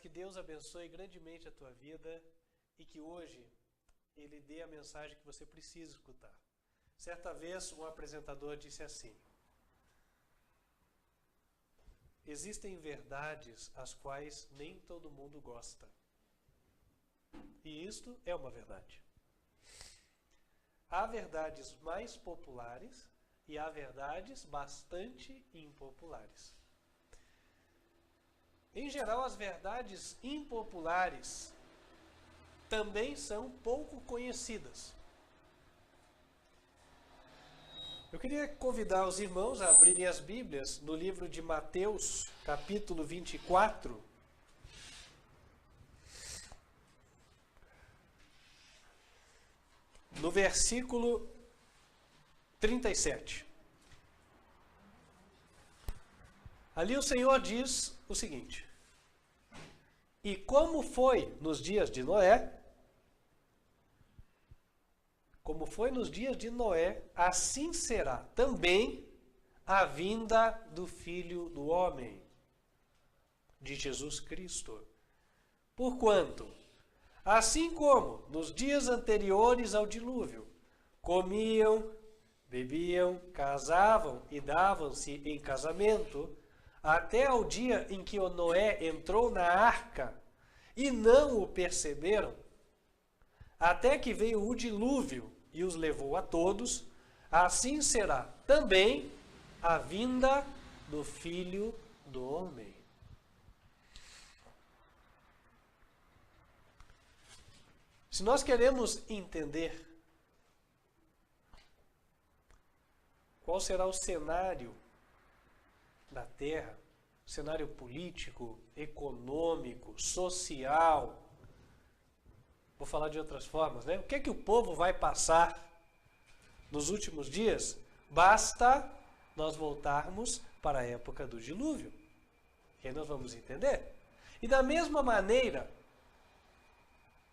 que Deus abençoe grandemente a tua vida e que hoje Ele dê a mensagem que você precisa escutar. Certa vez um apresentador disse assim: existem verdades as quais nem todo mundo gosta. E isto é uma verdade. Há verdades mais populares e há verdades bastante impopulares. Em geral, as verdades impopulares também são pouco conhecidas. Eu queria convidar os irmãos a abrirem as Bíblias no livro de Mateus, capítulo 24. No versículo 37. Ali o Senhor diz o seguinte: e como foi nos dias de Noé, assim será também a vinda do Filho do Homem, de Jesus Cristo. Porquanto, assim como nos dias anteriores ao dilúvio, comiam, bebiam, casavam e davam-se em casamento, até ao dia em que o Noé entrou na arca e não o perceberam, até que veio o dilúvio e os levou a todos, assim será também a vinda do Filho do Homem. Se nós queremos entender qual será o cenário da Terra, cenário político, econômico, social, vou falar de outras formas, né? O que é que o povo vai passar nos últimos dias? Basta nós voltarmos para a época do dilúvio, que aí nós vamos entender. E da mesma maneira,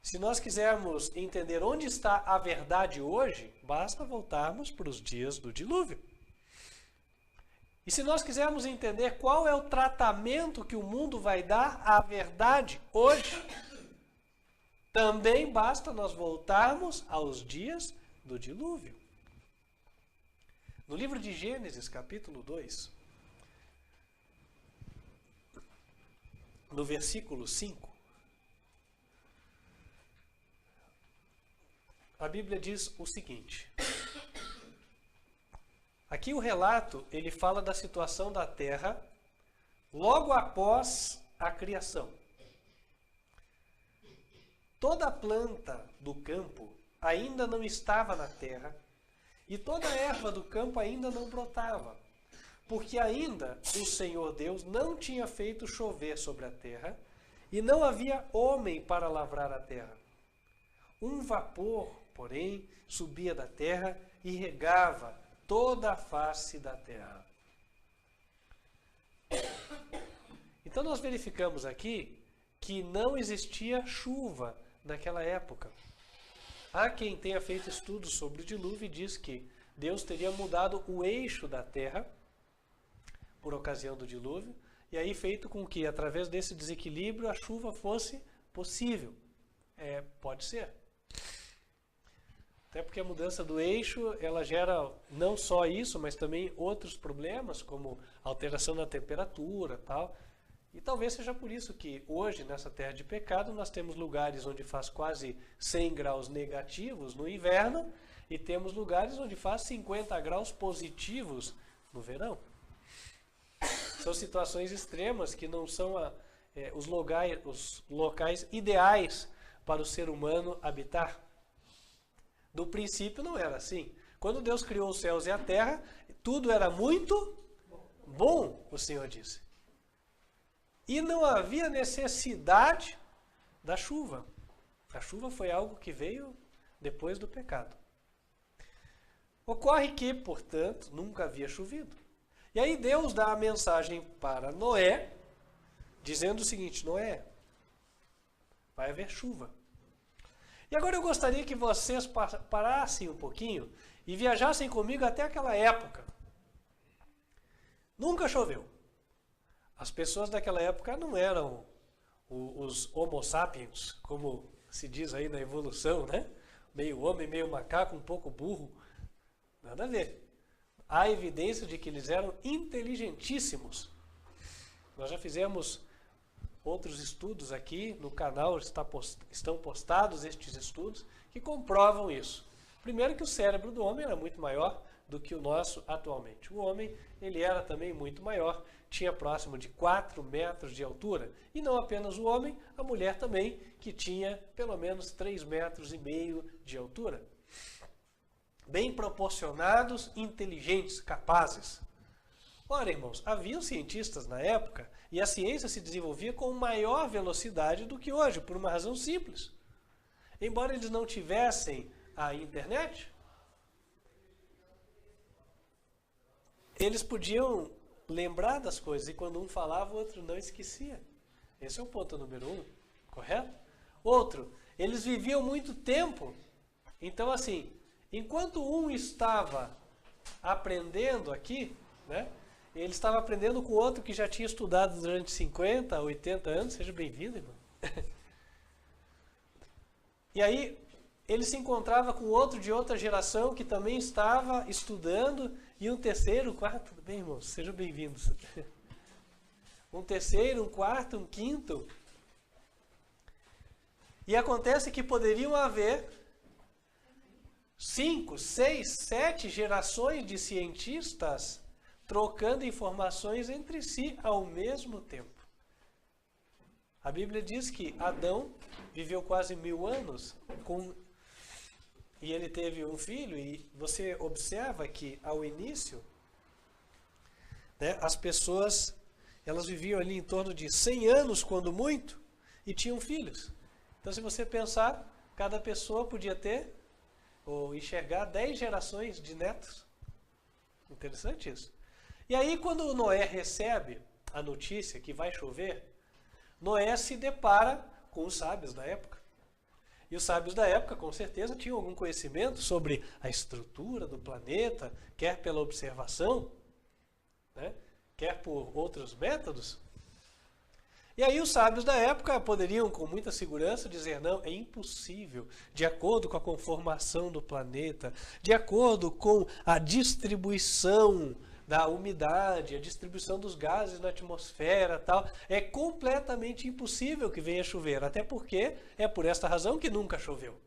se nós quisermos entender onde está a verdade hoje, basta voltarmos para os dias do dilúvio. E se nós quisermos entender qual é o tratamento que o mundo vai dar à verdade hoje, também basta nós voltarmos aos dias do dilúvio. No livro de Gênesis, capítulo 2, no versículo 5, a Bíblia diz o seguinte. Aqui o relato, ele fala da situação da terra logo após a criação. Toda a planta do campo ainda não estava na terra e toda a erva do campo ainda não brotava, porque ainda o Senhor Deus não tinha feito chover sobre a terra e não havia homem para lavrar a terra. Um vapor, porém, subia da terra e regava toda a face da terra. Então nós verificamos aqui que não existia chuva naquela época. Há quem tenha feito estudos sobre o dilúvio e diz que Deus teria mudado o eixo da terra por ocasião do dilúvio, e aí feito com que, através desse desequilíbrio, a chuva fosse possível. Pode ser. Até porque a mudança do eixo, ela gera não só isso, mas também outros problemas, como alteração na temperatura, tal. E talvez seja por isso que hoje, nessa terra de pecado, nós temos lugares onde faz quase 100 graus negativos no inverno e temos lugares onde faz 50 graus positivos no verão. São situações extremas que não são os locais ideais para o ser humano habitar. Do princípio não era assim. Quando Deus criou os céus e a terra, tudo era muito bom, o Senhor disse. E não havia necessidade da chuva. A chuva foi algo que veio depois do pecado. Ocorre que, portanto, nunca havia chovido. E aí Deus dá a mensagem para Noé, dizendo o seguinte: Noé, vai haver chuva. E agora eu gostaria que vocês parassem um pouquinho e viajassem comigo até aquela época. Nunca choveu. As pessoas daquela época não eram os Homo sapiens, como se diz aí na evolução, né? Meio homem, meio macaco, um pouco burro. Nada a ver. Há evidência de que eles eram inteligentíssimos. Nós já fizemos outros estudos aqui, no canal estão postados estes estudos, que comprovam isso. Primeiro que o cérebro do homem era muito maior do que o nosso atualmente. O homem, ele era também muito maior, tinha próximo de 4 metros de altura. E não apenas o homem, a mulher também, que tinha pelo menos 3,5 metros de altura. Bem proporcionados, inteligentes, capazes. Ora, irmãos, havia cientistas na época e a ciência se desenvolvia com maior velocidade do que hoje, por uma razão simples. Embora eles não tivessem a internet, eles podiam lembrar das coisas e quando um falava, o outro não esquecia. Esse é o ponto número 1, correto? Outro, eles viviam muito tempo. Então, assim, enquanto um estava aprendendo aqui, né? Ele estava aprendendo com outro que já tinha estudado durante 50, 80 anos. Seja bem-vindo, irmão. E aí, ele se encontrava com outro de outra geração que também estava estudando. E um terceiro, um quarto. Tudo bem, irmãos? Sejam bem-vindos. Um terceiro, um quarto, um quinto. E acontece que poderiam haver 5, 6, 7 gerações de cientistas trocando informações entre si ao mesmo tempo. A Bíblia diz que Adão viveu quase 1000 anos e ele teve um filho, e você observa que ao início, né, as pessoas elas viviam ali em torno de 100 anos, quando muito, e tinham filhos. Então, se você pensar, cada pessoa podia ter ou enxergar 10 gerações de netos. Interessante isso. E aí, quando Noé recebe a notícia que vai chover, Noé se depara com os sábios da época. E os sábios da época, com certeza, tinham algum conhecimento sobre a estrutura do planeta, quer pela observação, né, quer por outros métodos. E aí os sábios da época poderiam, com muita segurança, dizer, não, é impossível, de acordo com a conformação do planeta, de acordo com a distribuição da umidade, a distribuição dos gases na atmosfera, tal, é completamente impossível que venha chover, até porque é por esta razão que nunca choveu.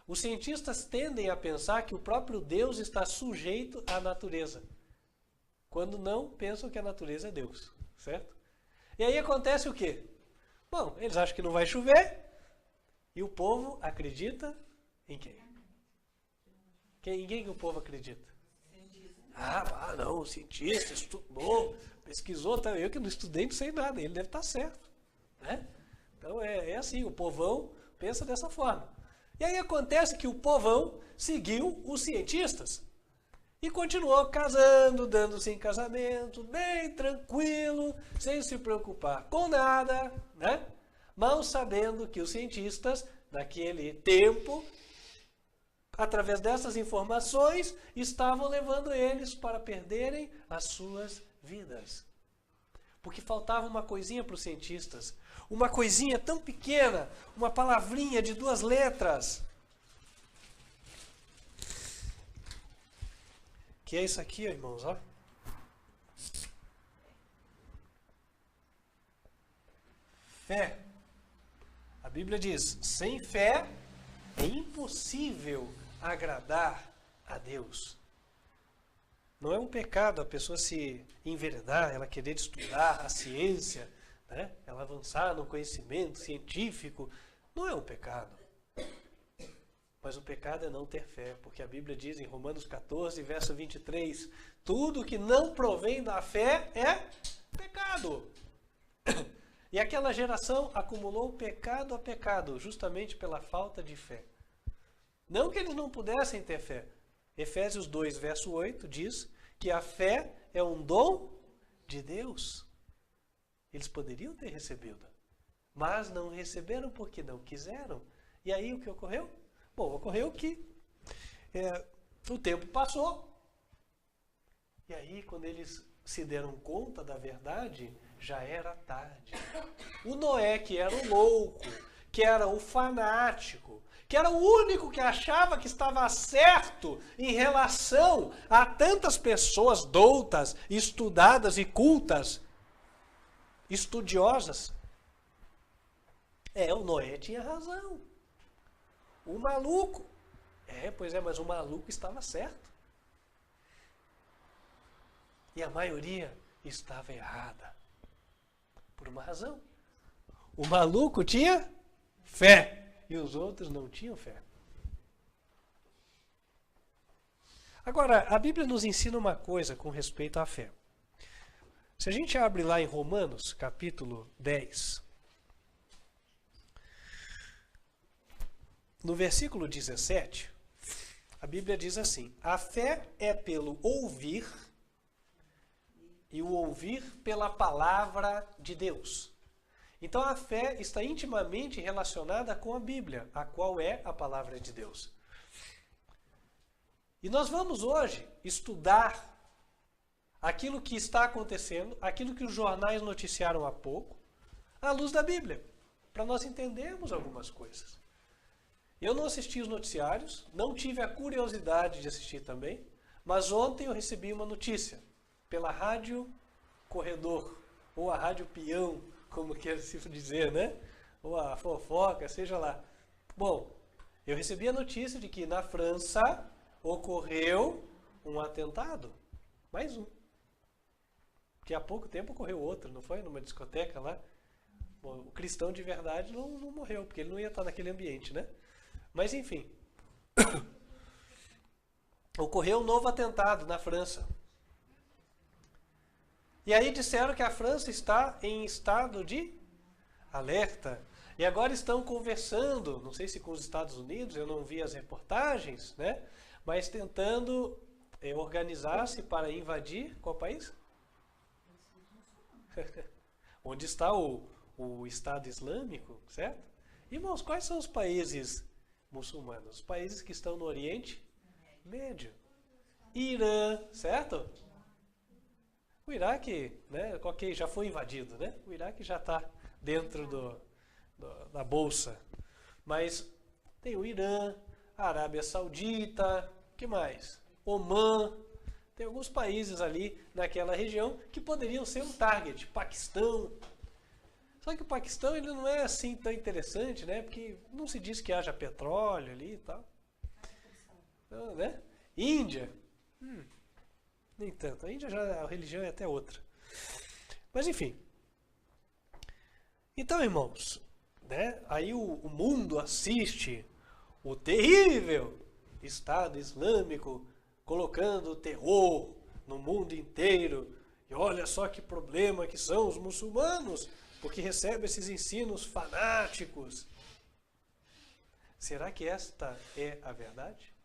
Os cientistas tendem a pensar que o próprio Deus está sujeito à natureza, quando não pensam que a natureza é Deus, certo? E aí acontece o quê? Bom, eles acham que não vai chover e o povo acredita em quem? Em quem que o povo acredita? Não, o cientista estudou, pesquisou, tá? Eu que não estudei não sei nada, ele deve estar certo, né? Então é assim, o povão pensa dessa forma. E aí acontece que o povão seguiu os cientistas e continuou casando, dando-se em casamento, bem tranquilo, sem se preocupar com nada, né? Mal sabendo que os cientistas, naquele tempo, através dessas informações, estavam levando eles para perderem as suas vidas. Porque faltava uma coisinha para os cientistas, uma coisinha tão pequena, uma palavrinha de 2 letras. Que é isso aqui, ó, irmãos, ó. Fé. A Bíblia diz, sem fé é impossível agradar a Deus. Não é um pecado a pessoa se enveredar, ela querer estudar a ciência, né? Ela avançar no conhecimento científico. Não é um pecado. Mas o pecado é não ter fé, porque a Bíblia diz em Romanos 14, verso 23, tudo que não provém da fé é pecado. E aquela geração acumulou pecado a pecado, justamente pela falta de fé. Não que eles não pudessem ter fé. Efésios 2, verso 8, diz que a fé é um dom de Deus. Eles poderiam ter recebido, mas não receberam porque não quiseram. E aí o que ocorreu? Bom, ocorreu que o tempo passou. E aí, quando eles se deram conta da verdade, já era tarde. O Noé, que era o louco, que era o fanático, que era o único que achava que estava certo em relação a tantas pessoas doutas, estudadas e cultas, estudiosas. O Noé tinha razão. O maluco. Pois é, mas o maluco estava certo. E a maioria estava errada. Por uma razão. O maluco tinha fé. E os outros não tinham fé. Agora, a Bíblia nos ensina uma coisa com respeito à fé. Se a gente abre lá em Romanos, capítulo 10, no versículo 17, a Bíblia diz assim: a fé é pelo ouvir, e o ouvir pela palavra de Deus. Então a fé está intimamente relacionada com a Bíblia, a qual é a palavra de Deus. E nós vamos hoje estudar aquilo que está acontecendo, aquilo que os jornais noticiaram há pouco, à luz da Bíblia, para nós entendermos algumas coisas. Eu não assisti os noticiários, não tive a curiosidade de assistir também, mas ontem eu recebi uma notícia pela Rádio Corredor, ou a Rádio Peão, como quer se dizer, né? Ou a fofoca, seja lá. Bom, eu recebi a notícia de que na França ocorreu um atentado. Mais um. Que há pouco tempo ocorreu outro, não foi? Numa discoteca lá. Bom, o cristão de verdade não morreu, porque ele não ia estar naquele ambiente, né? Mas enfim. Ocorreu um novo atentado na França. E aí disseram que a França está em estado de alerta. E agora estão conversando, não sei se com os Estados Unidos, eu não vi as reportagens, né? Mas tentando organizar-se para invadir qual país? Onde está o Estado Islâmico, certo? Irmãos, quais são os países muçulmanos? Os países que estão no Oriente Médio. Irã, certo? O Iraque, né, ok, já foi invadido, né? O Iraque já está dentro da bolsa. Mas tem o Irã, a Arábia Saudita, que mais? Omã. Tem alguns países ali naquela região que poderiam ser um target. Paquistão. Só que o Paquistão ele não é assim tão interessante, né? Porque não se diz que haja petróleo ali e tal. Então, né? Índia. Nem tanto. A Índia já a religião é até outra. Mas enfim. Então, irmãos, né? Aí o mundo assiste o terrível Estado Islâmico colocando o terror no mundo inteiro. E olha só que problema que são os muçulmanos, porque recebem esses ensinos fanáticos. Será que esta é a verdade?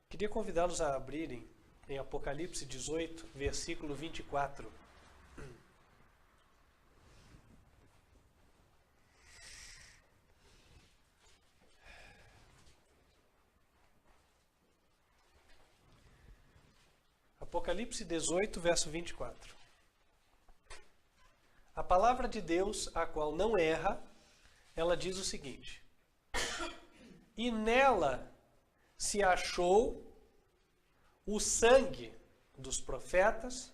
Queria convidá-los a abrirem em Apocalipse 18, versículo 24. Apocalipse 18, verso 24. A palavra de Deus, a qual não erra, ela diz o seguinte: e nela se achou o sangue dos profetas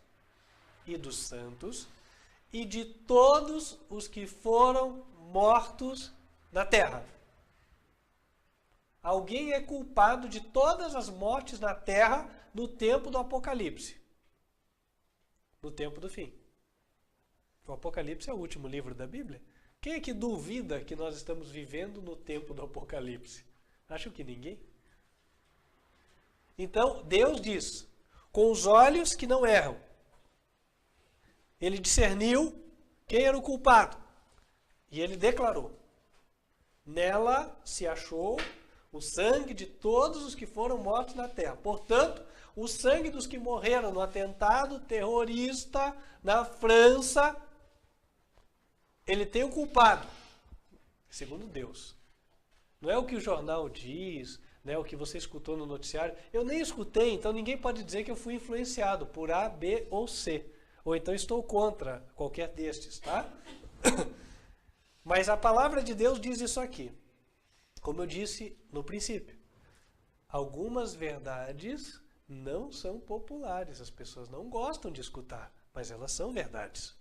e dos santos e de todos os que foram mortos na terra. Alguém é culpado de todas as mortes na terra no tempo do Apocalipse, no tempo do fim. O Apocalipse é o último livro da Bíblia. Quem é que duvida que nós estamos vivendo no tempo do Apocalipse? Acho que ninguém. Então, Deus diz, com os olhos que não erram, ele discerniu quem era o culpado. E ele declarou, nela se achou o sangue de todos os que foram mortos na terra. Portanto, o sangue dos que morreram no atentado terrorista na França, ele tem o culpado, segundo Deus. Não é o que o jornal diz, né, o que você escutou no noticiário. Eu nem escutei, então ninguém pode dizer que eu fui influenciado por A, B ou C. Ou então estou contra qualquer destes, tá? Mas a palavra de Deus diz isso aqui. Como eu disse no princípio, algumas verdades não são populares, as pessoas não gostam de escutar, mas elas são verdades.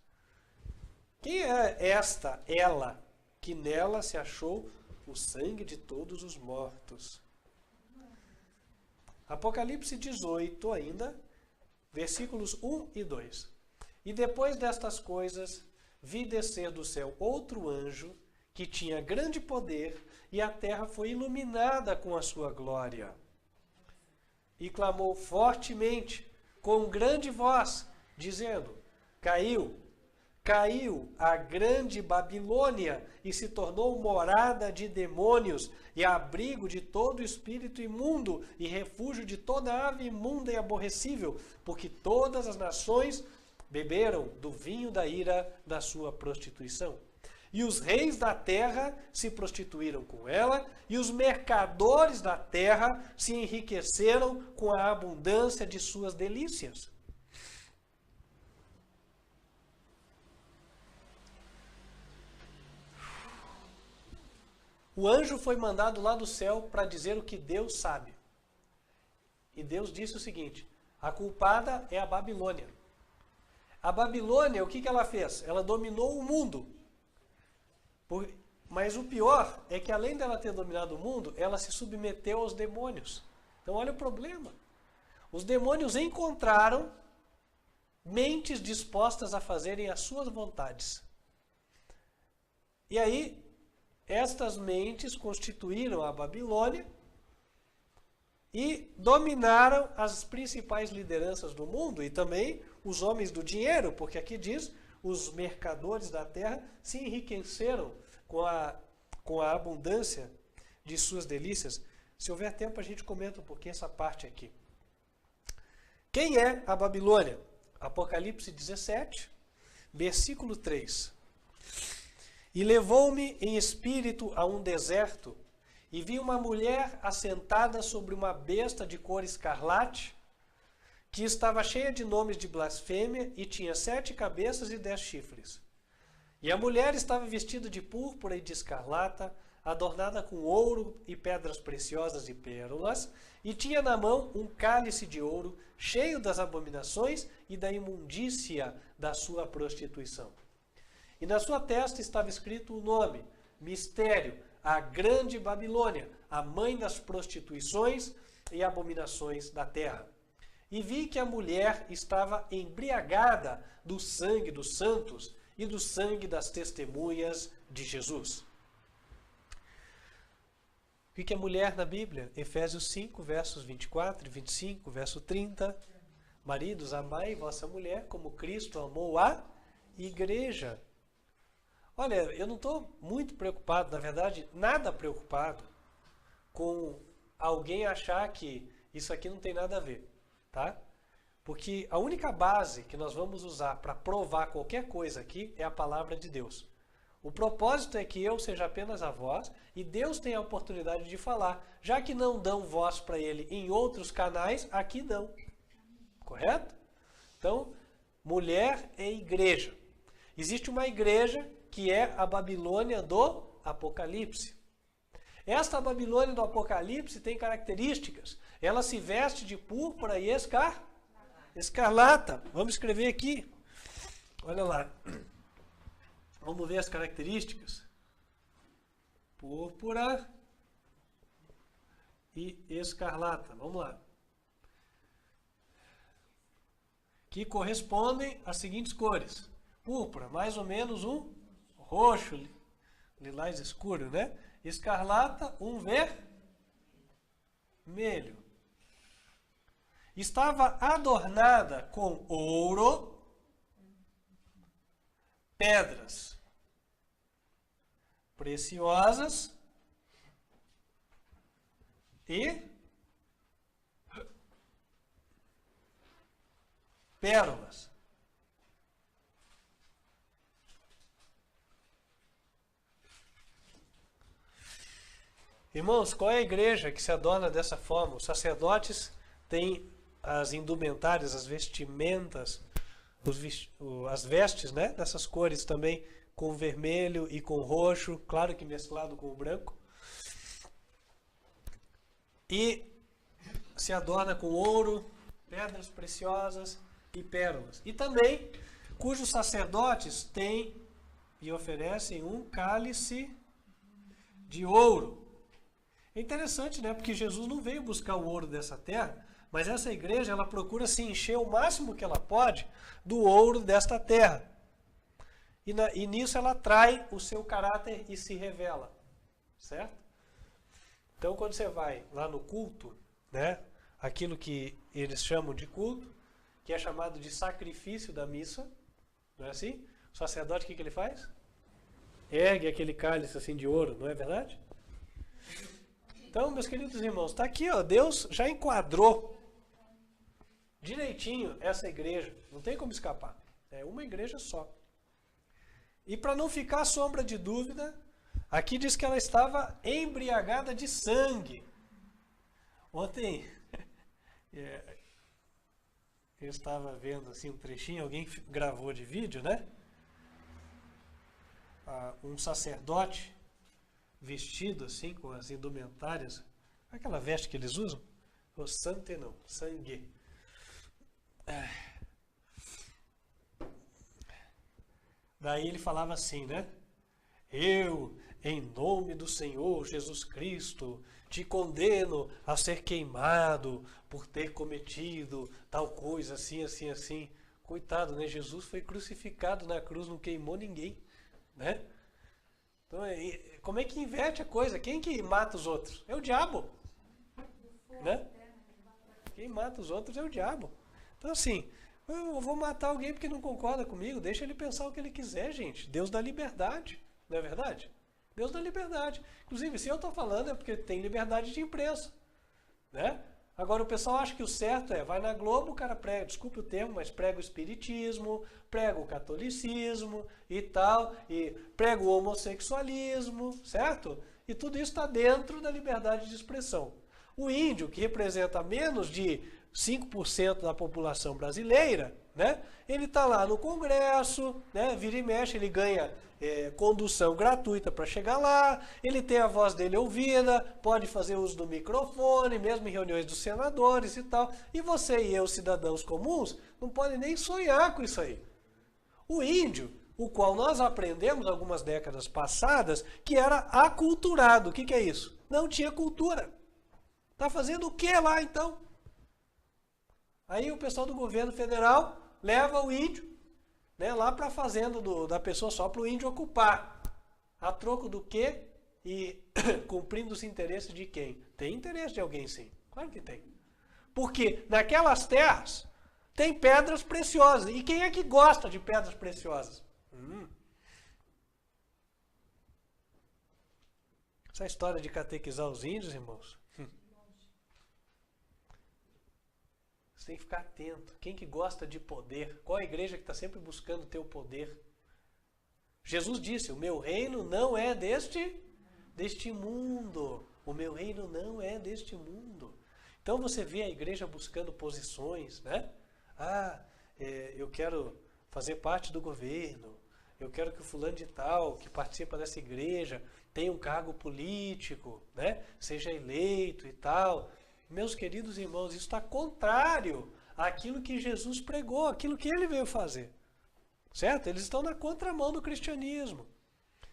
Quem é ela, que nela se achou o sangue de todos os mortos? Apocalipse 18 ainda, versículos 1 e 2. E depois destas coisas, vi descer do céu outro anjo, que tinha grande poder, e a terra foi iluminada com a sua glória. E clamou fortemente, com grande voz, dizendo: Caiu a grande Babilônia, e se tornou morada de demônios, e abrigo de todo espírito imundo, e refúgio de toda ave imunda e aborrecível, porque todas as nações beberam do vinho da ira da sua prostituição. E os reis da terra se prostituíram com ela, e os mercadores da terra se enriqueceram com a abundância de suas delícias. O anjo foi mandado lá do céu para dizer o que Deus sabe. E Deus disse o seguinte: a culpada é a Babilônia. A Babilônia, o que ela fez? Ela dominou o mundo. Mas o pior é que, além dela ter dominado o mundo, ela se submeteu aos demônios. Então, olha o problema. Os demônios encontraram mentes dispostas a fazerem as suas vontades. E aí, estas mentes constituíram a Babilônia e dominaram as principais lideranças do mundo e também os homens do dinheiro, porque aqui diz: os mercadores da terra se enriqueceram com a abundância de suas delícias. Se houver tempo, a gente comenta um pouquinho essa parte aqui. Quem é a Babilônia? Apocalipse 17, versículo 3. E levou-me em espírito a um deserto, e vi uma mulher assentada sobre uma besta de cor escarlate, que estava cheia de nomes de blasfêmia, e tinha 7 cabeças e 10 chifres. E a mulher estava vestida de púrpura e de escarlata, adornada com ouro e pedras preciosas e pérolas, e tinha na mão um cálice de ouro, cheio das abominações e da imundícia da sua prostituição. E na sua testa estava escrito o nome: Mistério, a grande Babilônia, a mãe das prostituições e abominações da terra. E vi que a mulher estava embriagada do sangue dos santos e do sangue das testemunhas de Jesus. O que é mulher na Bíblia? Efésios 5, versos 24 e 25, verso 30. Maridos, amai vossa mulher como Cristo amou a igreja. Olha, eu não estou muito preocupado, na verdade, nada preocupado com alguém achar que isso aqui não tem nada a ver, tá? Porque a única base que nós vamos usar para provar qualquer coisa aqui é a palavra de Deus. O propósito é que eu seja apenas a voz e Deus tenha a oportunidade de falar. Já que não dão voz para ele em outros canais, aqui dão. Correto? Então, mulher é igreja. Existe uma igreja que é a Babilônia do Apocalipse. Esta Babilônia do Apocalipse tem características. Ela se veste de púrpura e escarlata. Vamos escrever aqui. Olha lá. Vamos ver as características. Púrpura e escarlata. Vamos lá. Que correspondem às seguintes cores. Púrpura, mais ou menos um roxo, lilás escuro, né? Escarlata, um vermelho. Estava adornada com ouro, pedras preciosas e pérolas. Irmãos, qual é a igreja que se adorna dessa forma? Os sacerdotes têm as indumentárias, as vestimentas, as vestes, né? Dessas cores também, com vermelho e com roxo, claro que mesclado com o branco. E se adorna com ouro, pedras preciosas e pérolas. E também, cujos sacerdotes têm e oferecem um cálice de ouro. É interessante, né? Porque Jesus não veio buscar o ouro dessa terra, mas essa igreja, ela procura se encher o máximo que ela pode do ouro desta terra. E nisso ela trai o seu caráter e se revela. Certo? Então, quando você vai lá no culto, né? Aquilo que eles chamam de culto, que é chamado de sacrifício da missa, não é assim? O sacerdote, o que ele faz? Ergue aquele cálice assim de ouro, não é verdade? Então, meus queridos irmãos, está aqui, ó, Deus já enquadrou direitinho essa igreja, não tem como escapar, é uma igreja só. E para não ficar sombra de dúvida, aqui diz que ela estava embriagada de sangue. Ontem eu estava vendo assim um trechinho, alguém gravou de vídeo, né? Um sacerdote vestido assim com as indumentárias, aquela veste que eles usam, o sante não, sangue. Daí ele falava assim, né? Eu, em nome do Senhor Jesus Cristo, te condeno a ser queimado por ter cometido tal coisa, assim, assim, assim. Coitado, né? Jesus foi crucificado na cruz, não queimou ninguém, né? Então, como é que inverte a coisa? Quem que mata os outros? É o diabo, né? Quem mata os outros é o diabo. Então, assim, eu vou matar alguém porque não concorda comigo, deixa ele pensar o que ele quiser, gente. Deus dá liberdade, não é verdade? Deus dá liberdade. Inclusive, se eu estou falando é porque tem liberdade de imprensa, né? Agora, o pessoal acha que o certo vai na Globo, o cara prega, desculpe o termo, mas prega o espiritismo, prega o catolicismo e tal, e prega o homossexualismo, certo? E tudo isso está dentro da liberdade de expressão. O índio, que representa menos de 5% da população brasileira, né? Ele está lá no Congresso, né? Vira e mexe, ele ganha condução gratuita para chegar lá, ele tem a voz dele ouvida, pode fazer uso do microfone, mesmo em reuniões dos senadores e tal. E você e eu, cidadãos comuns, não podem nem sonhar com isso aí. O índio, o qual nós aprendemos algumas décadas passadas, que era aculturado. O que é isso? Não tinha cultura. Está fazendo o que lá então? Aí o pessoal do governo federal leva o índio, né, lá para a fazenda da pessoa só para o índio ocupar. A troco do quê? E cumprindo os interesses de quem? Tem interesse de alguém, sim. Claro que tem. Porque naquelas terras tem pedras preciosas. E quem é que gosta de pedras preciosas? Essa história de catequizar os índios, irmãos, você tem que ficar atento. Quem que gosta de poder? Qual a igreja que está sempre buscando ter o poder? Jesus disse, o meu reino não é deste mundo. O meu reino não é deste mundo. Então você vê a igreja buscando posições, né? Eu quero fazer parte do governo. Eu quero que o fulano de tal, que participa dessa igreja, tenha um cargo político, né? Seja eleito e tal. Meus queridos irmãos, isso está contrário àquilo que Jesus pregou, àquilo que ele veio fazer. Certo? Eles estão na contramão do cristianismo.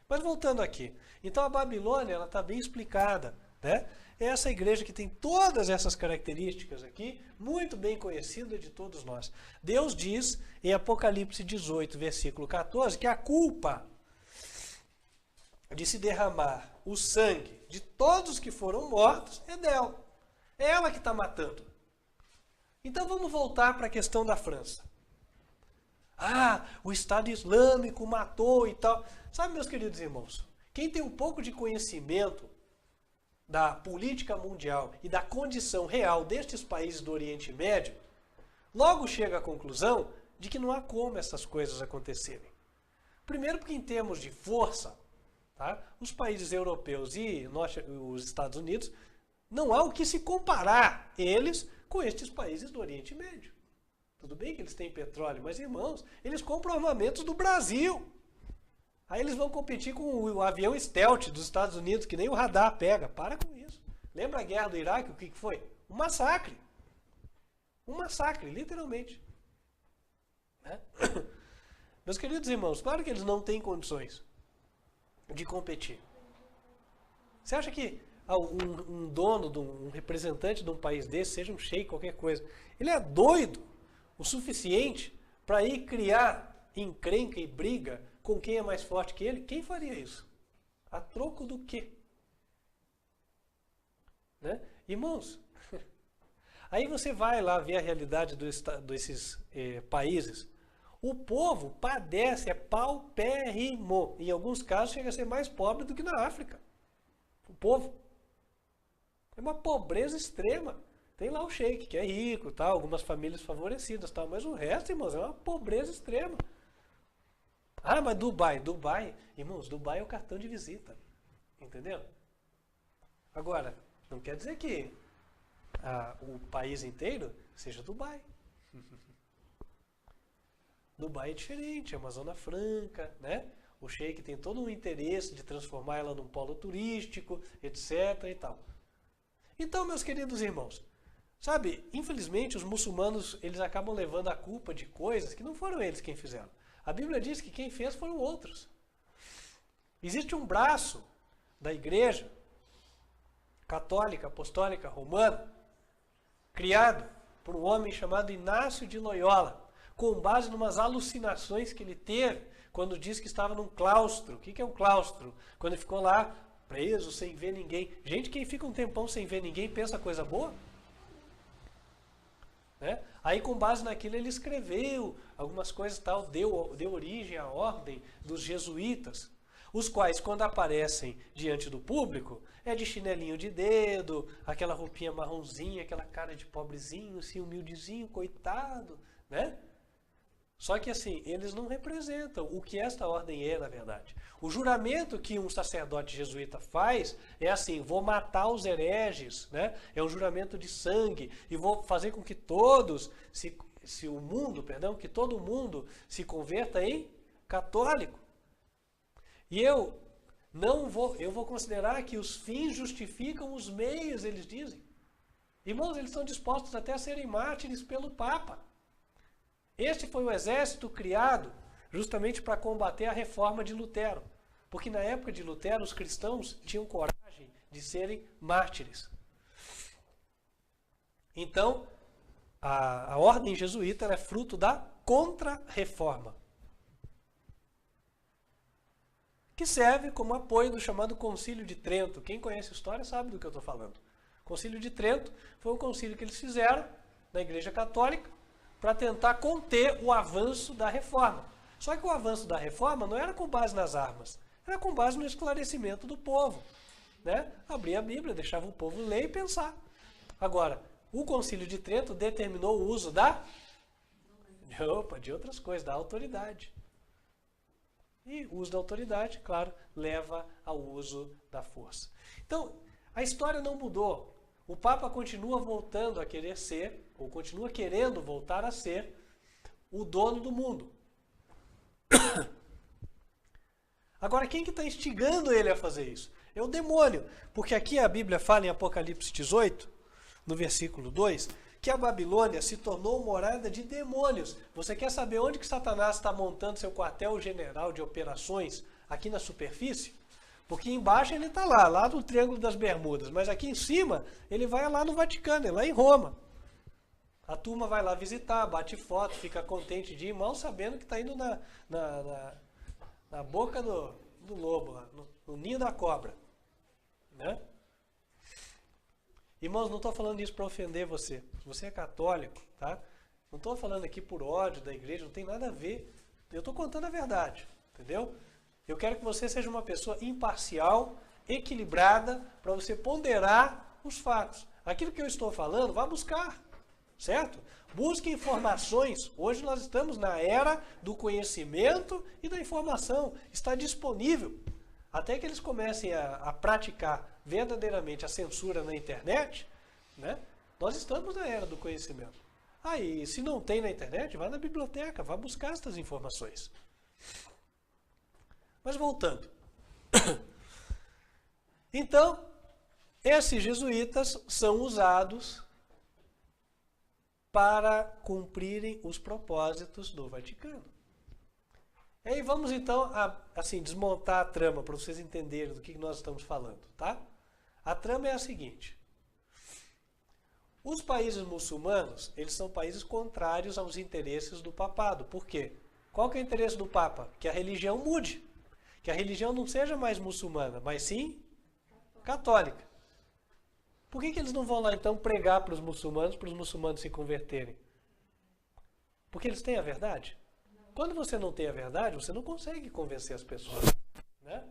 Mas voltando aqui. Então a Babilônia, ela está bem explicada, né? É essa igreja que tem todas essas características aqui, muito bem conhecida de todos nós. Deus diz em Apocalipse 18, versículo 14, que a culpa de se derramar o sangue de todos que foram mortos é dela. É ela que está matando. Então vamos voltar para a questão da França. O Estado Islâmico matou e tal. Sabe, meus queridos irmãos, quem tem um pouco de conhecimento da política mundial e da condição real destes países do Oriente Médio, logo chega à conclusão de que não há como essas coisas acontecerem. Primeiro porque em termos de força, tá? Os países europeus e os Estados Unidos, não há o que se comparar eles com estes países do Oriente Médio. Tudo bem que eles têm petróleo, mas, irmãos, eles compram armamentos do Brasil. Aí eles vão competir com o avião Stealth dos Estados Unidos, que nem o radar pega. Para com isso. Lembra a guerra do Iraque? O que foi? Um massacre. Um massacre, literalmente. Né? Meus queridos irmãos, claro que eles não têm condições de competir. Você acha que um dono, um representante de um país desse, seja um sheik, qualquer coisa, ele é doido o suficiente para ir criar encrenca e briga com quem é mais forte que ele? Quem faria isso? A troco do quê? Né? Irmãos, aí você vai lá ver a realidade desses países. O povo padece, é paupérrimo. Em alguns casos chega a ser mais pobre do que na África. O povo. É uma pobreza extrema. Tem lá o sheik, que é rico, tal, algumas famílias favorecidas, tal, mas o resto, irmãos, é uma pobreza extrema. Ah, mas Dubai, irmãos, Dubai é o cartão de visita. Entendeu? Agora, não quer dizer que o país inteiro seja Dubai. Dubai é diferente, é uma zona franca, né? O sheik tem todo um interesse de transformar ela num polo turístico, etc. e tal. Então, meus queridos irmãos, sabe, infelizmente os muçulmanos, eles acabam levando a culpa de coisas que não foram eles quem fizeram. A Bíblia diz que quem fez foram outros. Existe um braço da igreja católica, apostólica, romana, criado por um homem chamado Inácio de Loyola, com base em umas alucinações que ele teve quando disse que estava num claustro. O que é um claustro? Quando ele ficou lá preso, sem ver ninguém. Gente, quem fica um tempão sem ver ninguém pensa coisa boa? Né? Aí, com base naquilo, ele escreveu algumas coisas e tal, deu origem à ordem dos jesuítas, os quais, quando aparecem diante do público, é de chinelinho de dedo, aquela roupinha marronzinha, aquela cara de pobrezinho, assim, humildezinho, coitado, né? Só que assim, eles não representam o que esta ordem é, na verdade. O juramento que um sacerdote jesuíta faz é assim: vou matar os hereges, né? É um juramento de sangue, e vou fazer com que todos, que todo mundo se converta em católico. E eu vou considerar que os fins justificam os meios, eles dizem. Irmãos, eles estão dispostos até a serem mártires pelo Papa. Este foi o exército criado justamente para combater a reforma de Lutero. Porque na época de Lutero, os cristãos tinham coragem de serem mártires. Então, a ordem jesuíta é fruto da contra-reforma, que serve como apoio do chamado Concílio de Trento. Quem conhece a história sabe do que eu estou falando. O Concílio de Trento foi um concílio que eles fizeram na Igreja Católica para tentar conter o avanço da reforma. Só que o avanço da reforma não era com base nas armas, era com base no esclarecimento do povo. Né? Abria a Bíblia, deixava o povo ler e pensar. Agora, o Concílio de Trento determinou o uso de outras coisas, da autoridade. E o uso da autoridade, claro, leva ao uso da força. Então, a história não mudou. O Papa continua voltando a querer ser, ou continua querendo voltar a ser, o dono do mundo. Agora, quem que está instigando ele a fazer isso? É o demônio. Porque aqui a Bíblia fala em Apocalipse 18, no versículo 2, que a Babilônia se tornou morada de demônios. Você quer saber onde que Satanás está montando seu quartel-general de operações? Aqui na superfície? Porque embaixo ele está lá no Triângulo das Bermudas, mas aqui em cima ele vai lá no Vaticano, é lá em Roma. A turma vai lá visitar, bate foto, fica contente de ir, mal sabendo que está indo na boca do lobo, lá, no ninho da cobra. Né? Irmãos, não estou falando isso para ofender você. Se você é católico, tá? Não estou falando aqui por ódio da igreja, não tem nada a ver. Eu estou contando a verdade, entendeu? Eu quero que você seja uma pessoa imparcial, equilibrada, para você ponderar os fatos. Aquilo que eu estou falando, vá buscar, certo? Busque informações. Hoje nós estamos na era do conhecimento e da informação. Está disponível. até que eles comecem a praticar verdadeiramente a censura na internet, né? Nós estamos na era do conhecimento. Aí, se não tem na internet, vá na biblioteca, vá buscar essas informações. Mas voltando. Então, esses jesuítas são usados para cumprirem os propósitos do Vaticano. E aí vamos então assim, desmontar a trama para vocês entenderem do que nós estamos falando, tá? A trama é a seguinte. Os países muçulmanos, eles são países contrários aos interesses do papado. Por quê? Qual que é o interesse do Papa? Que a religião mude. Que a religião não seja mais muçulmana, mas sim católica. Por que eles não vão lá então pregar para os muçulmanos se converterem? Porque eles têm a verdade? Quando você não tem a verdade, você não consegue convencer as pessoas, né?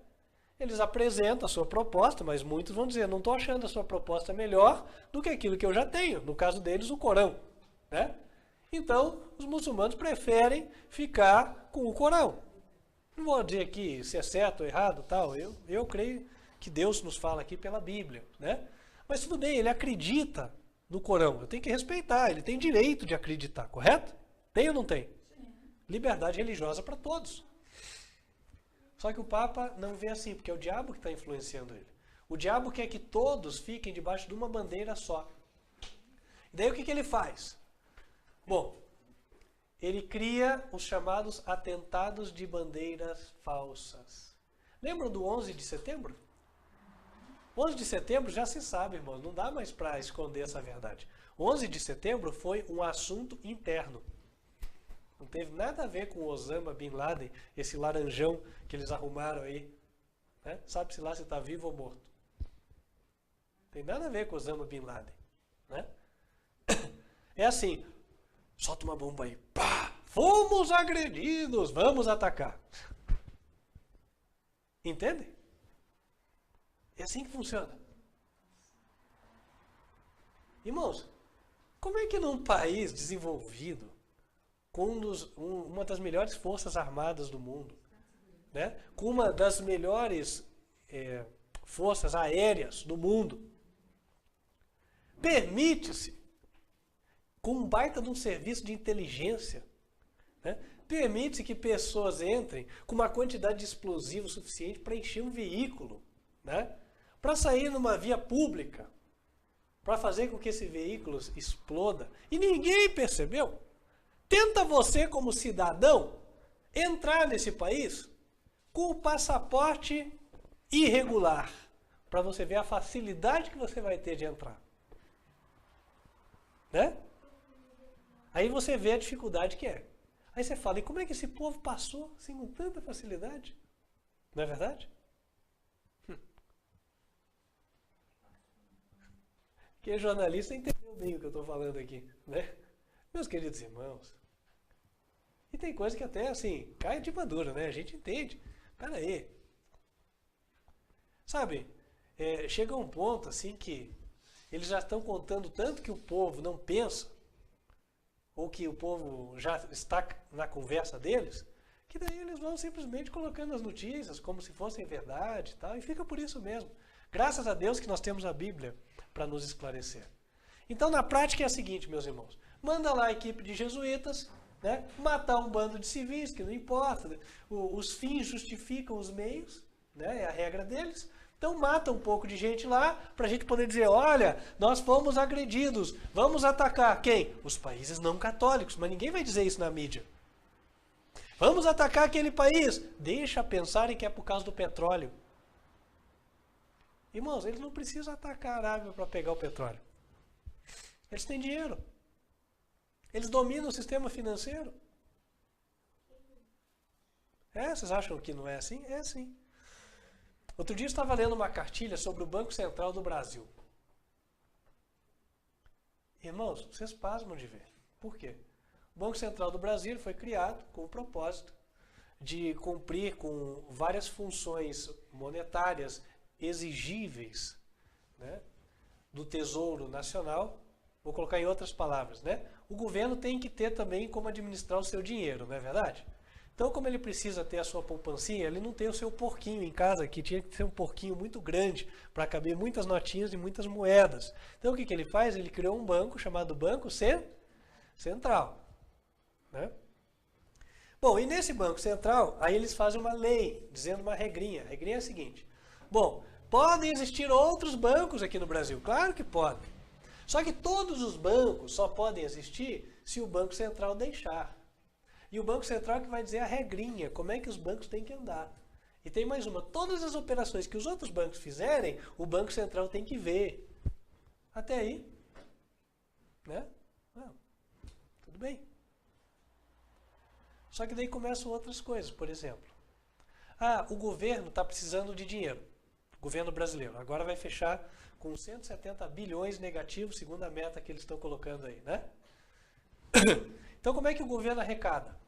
Eles apresentam a sua proposta, mas muitos vão dizer, não estou achando a sua proposta melhor do que aquilo que eu já tenho. No caso deles, o Corão, né? Então, os muçulmanos preferem ficar com o Corão. Não vou dizer aqui se é certo ou errado, tal. Eu creio que Deus nos fala aqui pela Bíblia, né? Mas tudo bem, ele acredita no Corão. Eu tenho que respeitar, ele tem direito de acreditar, correto? Tem ou não tem? Liberdade religiosa para todos. Só que o Papa não vê assim, porque é o diabo que está influenciando ele. O diabo quer que todos fiquem debaixo de uma bandeira só. E daí o que ele faz? Bom, ele cria os chamados atentados de bandeiras falsas. Lembram do 11 de setembro? 11 de setembro já se sabe, irmãos, não dá mais para esconder essa verdade. 11 de setembro foi um assunto interno. Não teve nada a ver com Osama Bin Laden, esse laranjão que eles arrumaram aí. Né? Sabe-se lá se está vivo ou morto. Não tem nada a ver com Osama Bin Laden. Né? É assim, solta uma bomba aí. Pá! Fomos agredidos, vamos atacar. Entende? É assim que funciona. Irmãos, como é que num país desenvolvido, com uma das melhores forças armadas do mundo, né? Com uma das melhores forças aéreas do mundo, permite-se, com um baita de um serviço de inteligência, né? Permite-se que pessoas entrem com uma quantidade de explosivo suficiente para encher um veículo, né? Para sair numa via pública, para fazer com que esse veículo exploda, e ninguém percebeu. Tenta você, como cidadão, entrar nesse país com o passaporte irregular, para você ver a facilidade que você vai ter de entrar. Né? Aí você vê a dificuldade que é. Aí você fala, e como é que esse povo passou assim com tanta facilidade? Não é verdade? Quem é jornalista entendeu bem o que eu estou falando aqui, né? Meus queridos irmãos. E tem coisa que até, assim, cai de madura, né? A gente entende. Pera aí. Sabe, chega um ponto, assim, que eles já estão contando tanto que o povo não pensa, ou que o povo já está na conversa deles, que daí eles vão simplesmente colocando as notícias como se fossem verdade e tal, e fica por isso mesmo. Graças a Deus que nós temos a Bíblia para nos esclarecer. Então, na prática é a seguinte, meus irmãos. Manda lá a equipe de jesuítas, né, matar um bando de civis, que não importa. Né? Os fins justificam os meios, né, é a regra deles. Então, mata um pouco de gente lá para a gente poder dizer, olha, nós fomos agredidos, vamos atacar quem? Os países não católicos, mas ninguém vai dizer isso na mídia. Vamos atacar aquele país? Deixa pensarem que é por causa do petróleo. Irmãos, eles não precisam atacar a Arábia para pegar o petróleo. Eles têm dinheiro. Eles dominam o sistema financeiro. Vocês acham que não é assim? É assim. Outro dia eu estava lendo uma cartilha sobre o Banco Central do Brasil. Irmãos, vocês pasmam de ver. Por quê? O Banco Central do Brasil foi criado com o propósito de cumprir com várias funções monetárias exigíveis, né, do Tesouro Nacional. Vou colocar em outras palavras, né? O governo tem que ter também como administrar o seu dinheiro, não é verdade? Então, como ele precisa ter a sua poupancinha, ele não tem o seu porquinho em casa, que tinha que ser um porquinho muito grande para caber muitas notinhas e muitas moedas. Então, o que, que ele faz? Ele criou um banco chamado Banco Central. Né? Bom, e nesse Banco Central, aí eles fazem uma lei, dizendo uma regrinha. A regrinha é a seguinte. Bom, podem existir outros bancos aqui no Brasil? Claro que podem. Só que todos os bancos só podem existir se o Banco Central deixar. E o Banco Central que vai dizer a regrinha, como é que os bancos têm que andar. E tem mais uma, todas as operações que os outros bancos fizerem, o Banco Central tem que ver. Até aí, né? Não, tudo bem. Só que daí começam outras coisas, por exemplo. O governo está precisando de dinheiro. O governo brasileiro. Agora vai fechar com 170 bilhões negativos, segundo a meta que eles estão colocando aí, né? Então, como é que o governo arrecada?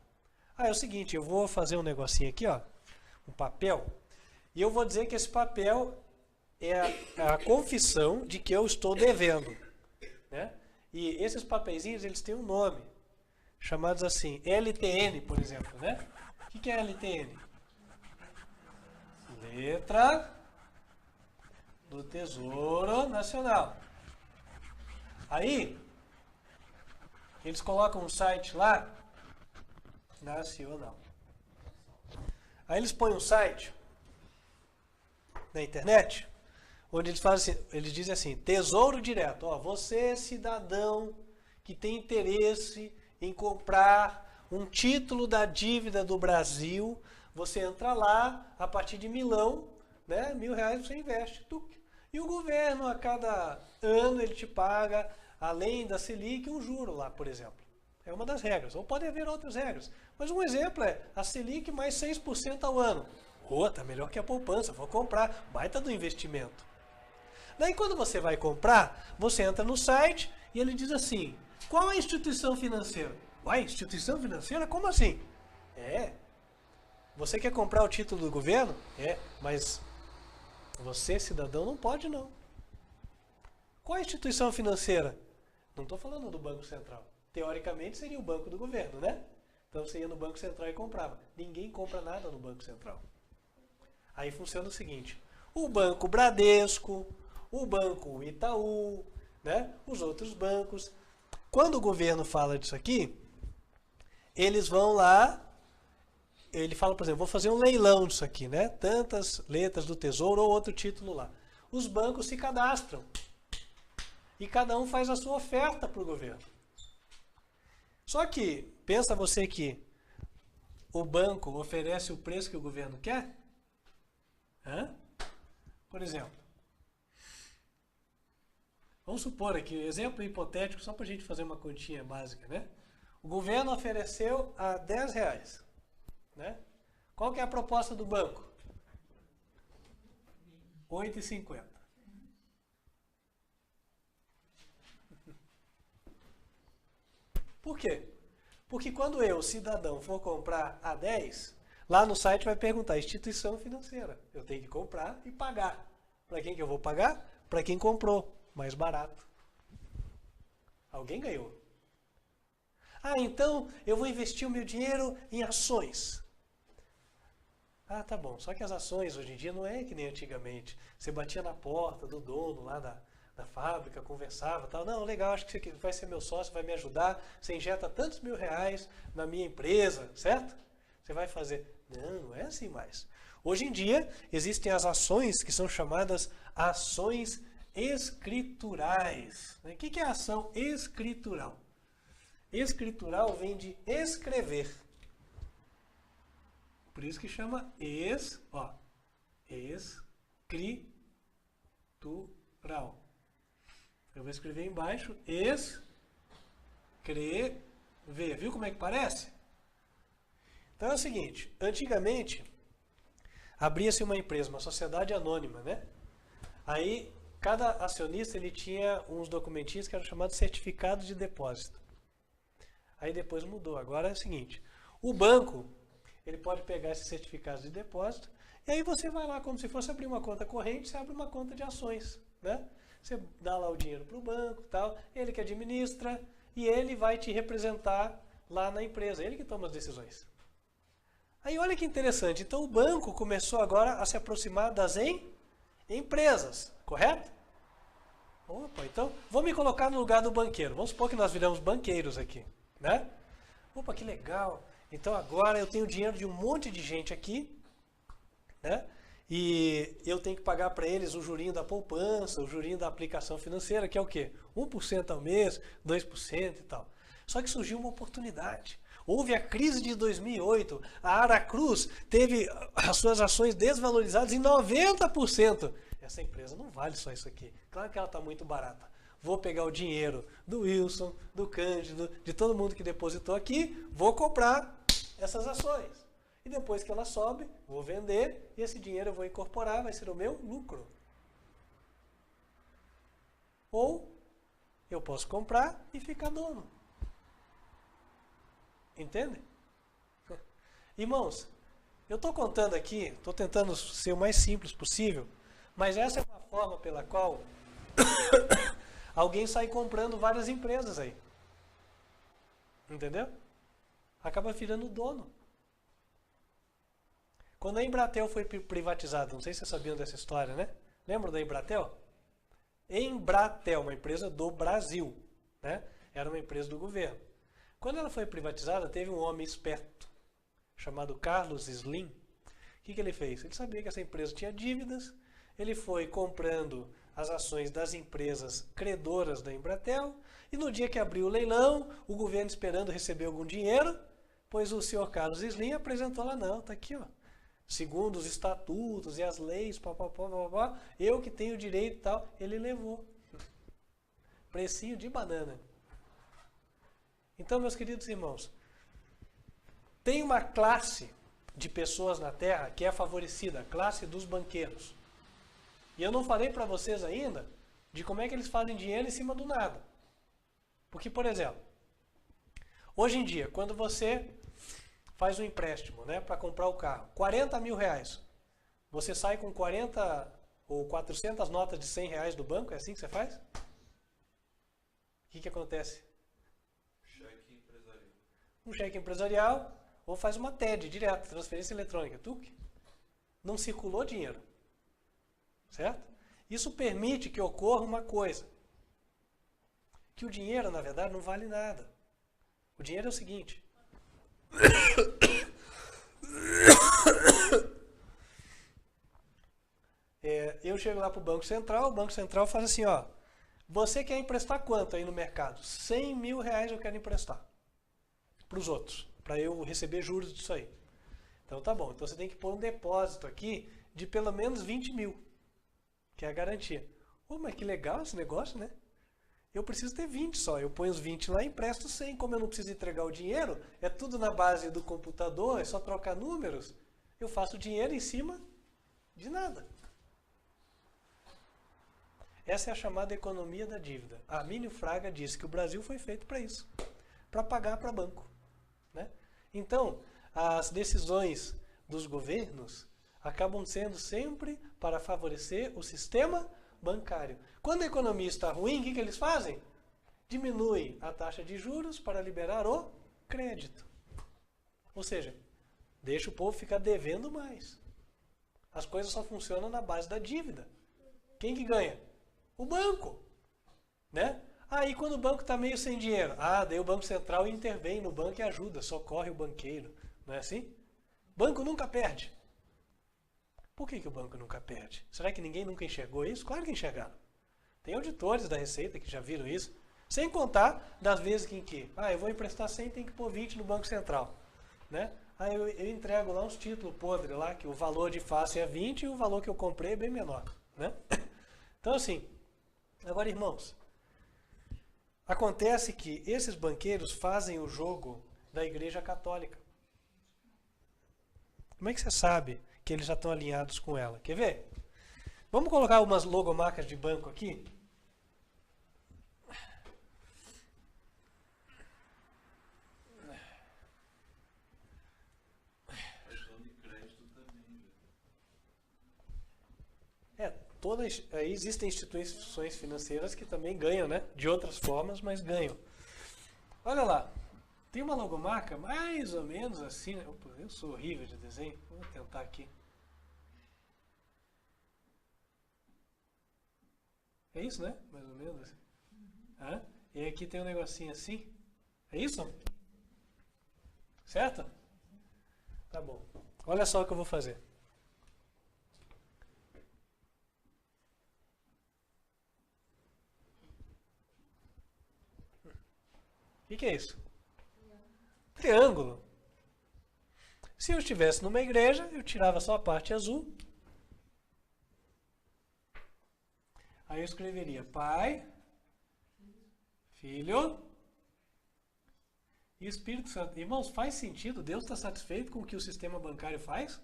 É o seguinte, eu vou fazer um negocinho aqui, ó, um papel, e eu vou dizer que esse papel é a confissão de que eu estou devendo, né? E esses papeizinhos, eles têm um nome, chamados assim, LTN, por exemplo, né? O que é LTN? Letra do Tesouro Nacional. Aí, eles colocam um site lá, nacional. Aí eles põem um site na internet, onde eles fazem assim, eles dizem assim, Tesouro Direto, ó, você cidadão que tem interesse em comprar um título da dívida do Brasil, você entra lá, a partir de milão, né, R$1.000 você investe. E o governo, a cada ano, ele te paga, além da Selic, um juro lá, por exemplo. É uma das regras. Ou pode haver outras regras. Mas um exemplo é a Selic mais 6% ao ano. Tá melhor que a poupança, vou comprar. Baita do investimento. Daí quando você vai comprar, você entra no site e ele diz assim, qual é a instituição financeira? Uai, instituição financeira? Como assim? Você quer comprar o título do governo? Mas você, cidadão, não pode não. Qual é a instituição financeira? Não estou falando do Banco Central. Teoricamente seria o banco do governo, né? Então você ia no Banco Central e comprava. Ninguém compra nada no Banco Central. Aí funciona o seguinte, o Banco Bradesco, o Banco Itaú, né? Os outros bancos. Quando o governo fala disso aqui, eles vão lá, ele fala, por exemplo, vou fazer um leilão disso aqui, né? Tantas letras do Tesouro ou outro título lá. Os bancos se cadastram. E cada um faz a sua oferta para o governo. Só que, pensa você que o banco oferece o preço que o governo quer? Por exemplo, vamos supor aqui, exemplo hipotético, só para a gente fazer uma continha básica, né? O governo ofereceu a R$10, né? Qual que é a proposta do banco? R$8,50. Por quê? Porque quando eu, cidadão, for comprar a 10, lá no site vai perguntar instituição financeira. Eu tenho que comprar e pagar. Para quem que eu vou pagar? Para quem comprou, mais barato. Alguém ganhou. Então eu vou investir o meu dinheiro em ações. Tá bom. Só que as ações hoje em dia não é que nem antigamente. Você batia na porta do dono lá da fábrica, conversava, tal. Não, legal, acho que você vai ser meu sócio, vai me ajudar. Você injeta tantos R$1.000 na minha empresa, certo? Você vai fazer. Não é assim mais. Hoje em dia, existem as ações que são chamadas ações escriturais. O que é ação escritural? Escritural vem de escrever. Por isso que chama escritural. Eu vou escrever embaixo, escrever. Viu como é que parece? Então é o seguinte, antigamente, abria-se uma empresa, uma sociedade anônima, né? Aí, cada acionista, ele tinha uns documentinhos que eram chamados certificados de depósito. Aí depois mudou. Agora é o seguinte, o banco, ele pode pegar esses certificados de depósito, e aí você vai lá, como se fosse abrir uma conta corrente, você abre uma conta de ações, né? Você dá lá o dinheiro para o banco, tal, ele que administra, e ele vai te representar lá na empresa, ele que toma as decisões. Aí olha que interessante, então o banco começou agora a se aproximar das empresas, correto? Opa, então vou me colocar no lugar do banqueiro. Vamos supor que nós viramos banqueiros aqui, né? Opa, que legal. Então agora eu tenho dinheiro de um monte de gente aqui, né? E eu tenho que pagar para eles o jurinho da poupança, o jurinho da aplicação financeira, que é o quê? 1% ao mês, 2% e tal. Só que surgiu uma oportunidade. Houve a crise de 2008, a Aracruz teve as suas ações desvalorizadas em 90%. Essa empresa não vale só isso aqui. Claro que ela está muito barata. Vou pegar o dinheiro do Wilson, do Cândido, de todo mundo que depositou aqui, vou comprar essas ações. E depois que ela sobe, vou vender e esse dinheiro eu vou incorporar, vai ser o meu lucro. Ou eu posso comprar e ficar dono. Entende? Irmãos, eu estou contando aqui, estou tentando ser o mais simples possível, mas essa é uma forma pela qual alguém sai comprando várias empresas aí. Entendeu? Acaba virando dono. Quando a Embratel foi privatizada, não sei se vocês sabiam dessa história, né? Lembram da Embratel? Embratel, uma empresa do Brasil, né? Era uma empresa do governo. Quando ela foi privatizada, teve um homem esperto, chamado Carlos Slim. O que ele fez? Ele sabia que essa empresa tinha dívidas, ele foi comprando as ações das empresas credoras da Embratel, e no dia que abriu o leilão, o governo esperando receber algum dinheiro, pois o senhor Carlos Slim apresentou lá, não, tá aqui, ó. Segundo os estatutos e as leis, eu que tenho direito e tal, ele levou. Precinho de banana. Então, meus queridos irmãos, tem uma classe de pessoas na Terra que é favorecida, a classe dos banqueiros. E eu não falei para vocês ainda de como é que eles fazem dinheiro em cima do nada. Porque, por exemplo, hoje em dia, quando você faz um empréstimo, né, para comprar o carro, 40 mil reais, você sai com 40 ou 400 notas de 100 reais do banco, é assim que você faz? O que acontece? Um cheque empresarial, ou faz uma TED, direto, transferência eletrônica, TUC. Não circulou dinheiro. Certo? Isso permite que ocorra uma coisa. Que o dinheiro, na verdade, não vale nada. O dinheiro é o seguinte. Eu chego lá para o Banco Central faz assim, ó. Você quer emprestar quanto aí no mercado? 100 mil reais eu quero emprestar. Para os outros, para eu receber juros disso aí. Então tá bom, então você tem que pôr um depósito aqui de pelo menos 20 mil, que é a garantia. Oh, mas que legal esse negócio, né? Eu preciso ter 20 só, eu ponho os 20 lá e empresto 100, como eu não preciso entregar o dinheiro, é tudo na base do computador, é só trocar números, eu faço dinheiro em cima de nada. Essa é a chamada economia da dívida. Armínio Fraga disse que o Brasil foi feito para isso, para pagar para banco. Né? Então, as decisões dos governos acabam sendo sempre para favorecer o sistema bancário. Quando a economia está ruim, o que eles fazem? Diminui a taxa de juros para liberar o crédito. Ou seja, deixa o povo ficar devendo mais. As coisas só funcionam na base da dívida. Quem que ganha? O banco. Né? Aí quando o banco está meio sem dinheiro, daí o Banco Central intervém no banco e ajuda, socorre o banqueiro. Não é assim? Banco nunca perde. Por que o banco nunca perde? Será que ninguém nunca enxergou isso? Claro que enxergaram. Tem auditores da Receita que já viram isso. Sem contar das vezes em que, eu vou emprestar 100, tem que pôr 20 no Banco Central. Né? Aí eu entrego lá uns títulos podres lá, que o valor de face é 20 e o valor que eu comprei é bem menor. Né? Então assim, agora irmãos, acontece que esses banqueiros fazem o jogo da Igreja Católica. Como é que você sabe que eles já estão alinhados com ela? Quer ver? Vamos colocar umas logomarcas de banco aqui? Existem instituições financeiras que também ganham, né? De outras formas, mas ganham. Olha lá. tem uma logomarca mais ou menos assim. Opa, eu sou horrível de desenho. Vou tentar aqui. É isso, né? Mais ou menos assim. E aqui tem um negocinho assim. É isso? Certo? Tá bom. Olha só o que eu vou fazer. O que é isso? Triângulo. Se eu estivesse numa igreja, eu tirava só a parte azul. Aí eu escreveria Pai, Filho e Espírito Santo. Irmãos, faz sentido? Deus está satisfeito com o que o sistema bancário faz?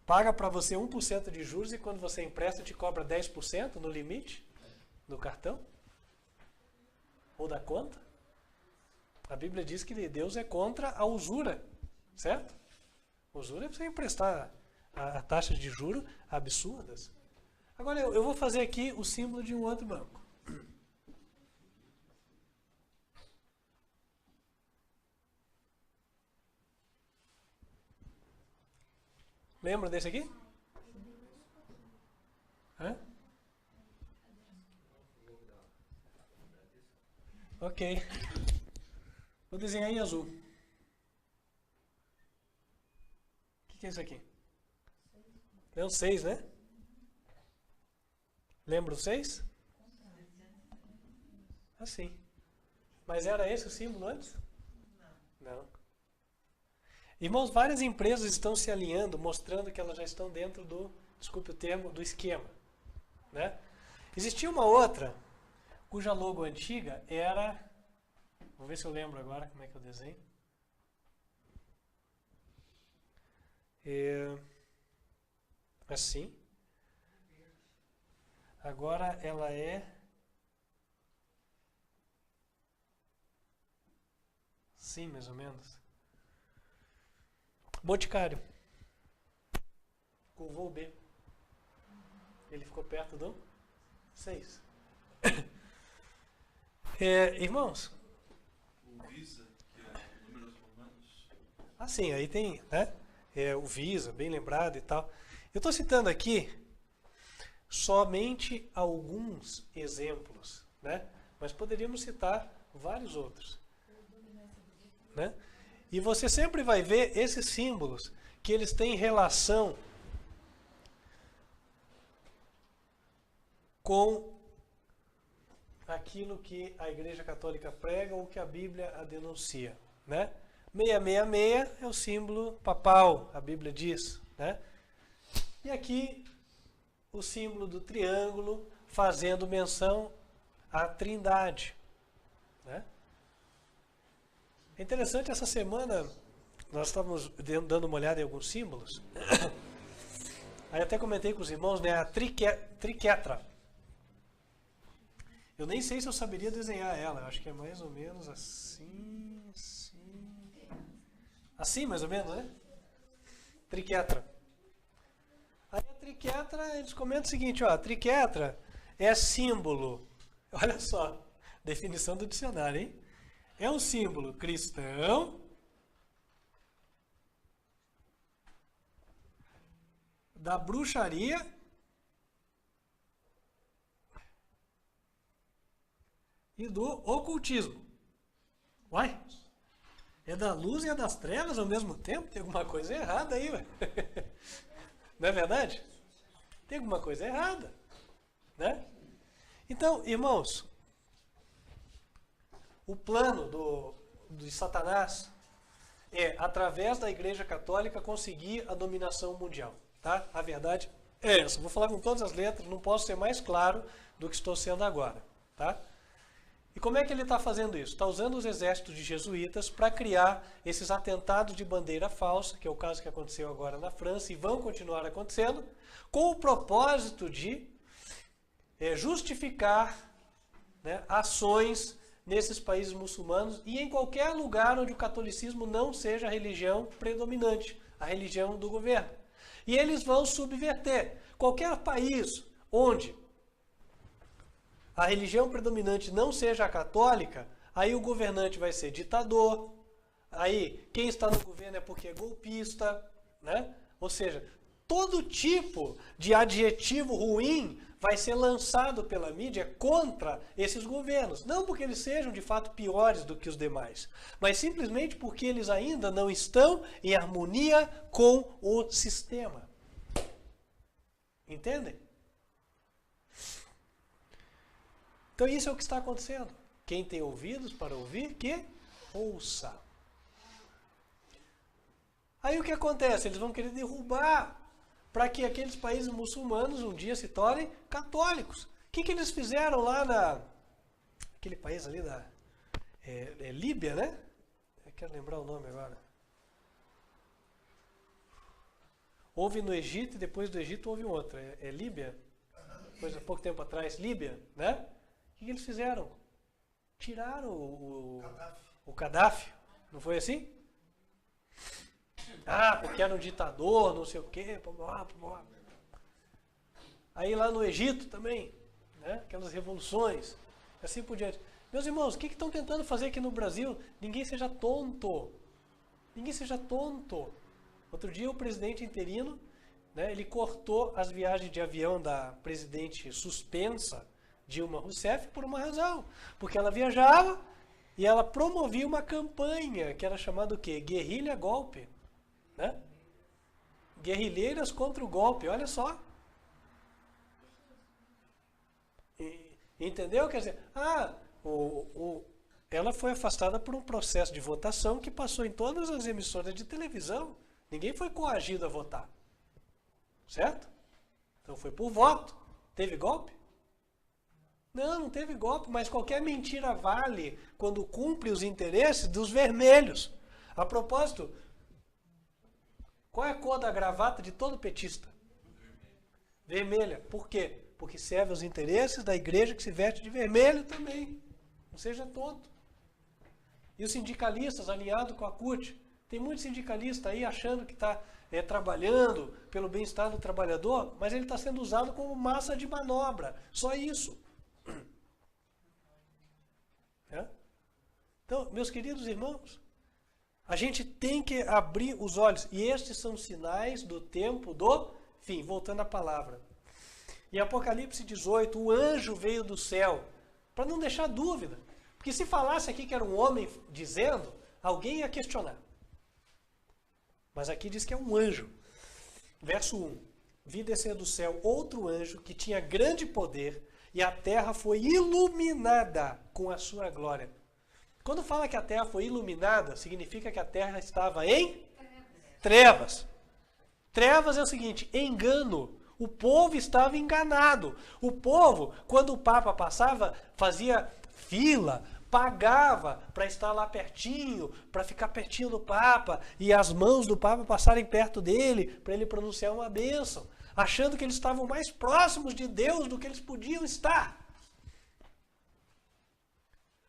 Paga para você 1% de juros e quando você empresta te cobra 10% no limite do cartão? Ou da conta? A Bíblia diz que Deus é contra a usura, certo? Usura é você emprestar a taxa de juros absurdas. Agora eu vou fazer aqui o símbolo de um outro banco. Lembra desse aqui? Ok. Vou desenhar em azul. O que é isso aqui? É um 6, né? Lembra o 6? Assim. Mas era esse o símbolo antes? Não. Irmãos, várias empresas estão se alinhando, mostrando que elas já estão dentro do, desculpe o termo, do esquema. Né? Existia uma outra, cuja logo antiga era, vamos ver se eu lembro agora como é que eu desenho. Assim. Agora ela é assim, mais ou menos. Boticário. Com o voo B. Ele ficou perto do 6. Irmãos. O Visa, que é números romanos. Sim, aí tem, né? O Visa, bem lembrado e tal. Eu estou citando aqui somente alguns exemplos, né? Mas poderíamos citar vários outros. Né? E você sempre vai ver esses símbolos que eles têm relação com aquilo que a Igreja Católica prega ou que a Bíblia a denuncia. Né? 666 é o símbolo papal, a Bíblia diz. Né? E aqui o símbolo do triângulo fazendo menção à Trindade. Né? É interessante, essa semana nós estávamos dando uma olhada em alguns símbolos. Aí até comentei com os irmãos, né, a triquetra. Eu nem sei se eu saberia desenhar ela, eu acho que é mais ou menos assim, assim. Assim, mais ou menos, né? Triquetra. Aí a triquetra, eles comentam o seguinte, ó, a triquetra é símbolo, olha só, definição do dicionário, hein? É um símbolo cristão, da bruxaria e do ocultismo. Uai, é da luz e é das trevas ao mesmo tempo? Tem alguma coisa errada aí, ué. Não é verdade? Tem alguma coisa errada, né? Então, irmãos, o plano de Satanás é, através da Igreja Católica, conseguir a dominação mundial. Tá? A verdade é essa. Vou falar com todas as letras, não posso ser mais claro do que estou sendo agora. Tá? E como é que ele está fazendo isso? Está usando os exércitos de jesuítas para criar esses atentados de bandeira falsa, que é o caso que aconteceu agora na França, e vão continuar acontecendo, com o propósito de justificar, né, ações nesses países muçulmanos e em qualquer lugar onde o catolicismo não seja a religião predominante, a religião do governo. E eles vão subverter qualquer país onde a religião predominante não seja a católica, aí o governante vai ser ditador, aí quem está no governo é porque é golpista, né? Ou seja, todo tipo de adjetivo ruim vai ser lançado pela mídia contra esses governos. Não porque eles sejam de fato piores do que os demais, mas simplesmente porque eles ainda não estão em harmonia com o sistema. Entendem? Então isso é o que está acontecendo. Quem tem ouvidos para ouvir, que ouça. Aí o que acontece? Eles vão querer derrubar para que aqueles países muçulmanos um dia se tornem católicos. O que eles fizeram lá aquele país ali da Líbia, né? Eu quero lembrar o nome agora. Houve no Egito e depois do Egito houve um outro. É Líbia? Depois há pouco tempo atrás, Líbia, né? O que eles fizeram? Tiraram o Gaddafi. Não foi assim? Ah, porque era um ditador, não sei o quê. Aí lá no Egito também, né? Aquelas revoluções, assim por diante. Meus irmãos, o que estão tentando fazer aqui no Brasil? Ninguém seja tonto. Ninguém seja tonto. Outro dia o presidente interino, né, ele cortou as viagens de avião da presidente suspensa, Dilma Rousseff, por uma razão. Porque ela viajava e ela promovia uma campanha que era chamada o quê? Guerrilha Golpe. Né? Guerrilheiras contra o golpe, olha só. Entendeu? Quer dizer, ela foi afastada por um processo de votação que passou em todas as emissoras de televisão. Ninguém foi coagido a votar. Certo? Então foi por voto. Teve golpe? Não teve golpe, mas qualquer mentira vale quando cumpre os interesses dos vermelhos. A propósito, qual é a cor da gravata de todo petista? Vermelha. Por quê? Porque serve aos interesses da igreja que se veste de vermelho também. Não seja tonto. E os sindicalistas alinhados com a CUT. Tem muito sindicalista aí achando que está trabalhando pelo bem-estar do trabalhador, mas ele está sendo usado como massa de manobra. Só isso. Então, meus queridos irmãos, a gente tem que abrir os olhos. E estes são sinais do tempo do fim. Voltando à palavra. Em Apocalipse 18, o anjo veio do céu. Para não deixar dúvida. Porque se falasse aqui que era um homem dizendo, alguém ia questionar. Mas aqui diz que é um anjo. Verso 1. Vi descer do céu outro anjo que tinha grande poder e a terra foi iluminada com a sua glória. Quando fala que a terra foi iluminada, significa que a terra estava em trevas. Trevas é o seguinte, engano. O povo estava enganado. O povo, quando o Papa passava, fazia fila, pagava para estar lá pertinho, para ficar pertinho do Papa, e as mãos do Papa passarem perto dele, para ele pronunciar uma bênção, achando que eles estavam mais próximos de Deus do que eles podiam estar.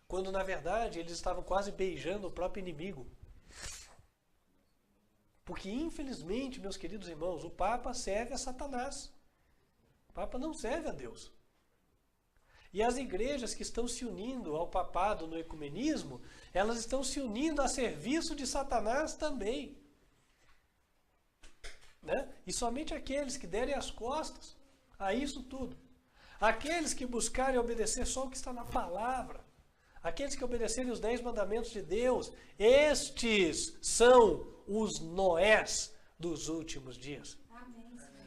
Quando, na verdade, eles estavam quase beijando o próprio inimigo. Porque, infelizmente, meus queridos irmãos, o Papa serve a Satanás. O Papa não serve a Deus. E as igrejas que estão se unindo ao papado no ecumenismo, elas estão se unindo a serviço de Satanás também. Né? E somente aqueles que derem as costas a isso tudo. Aqueles que buscarem obedecer só o que está na palavra. Aqueles que obedecerem os 10 mandamentos de Deus, estes são os Noés dos últimos dias.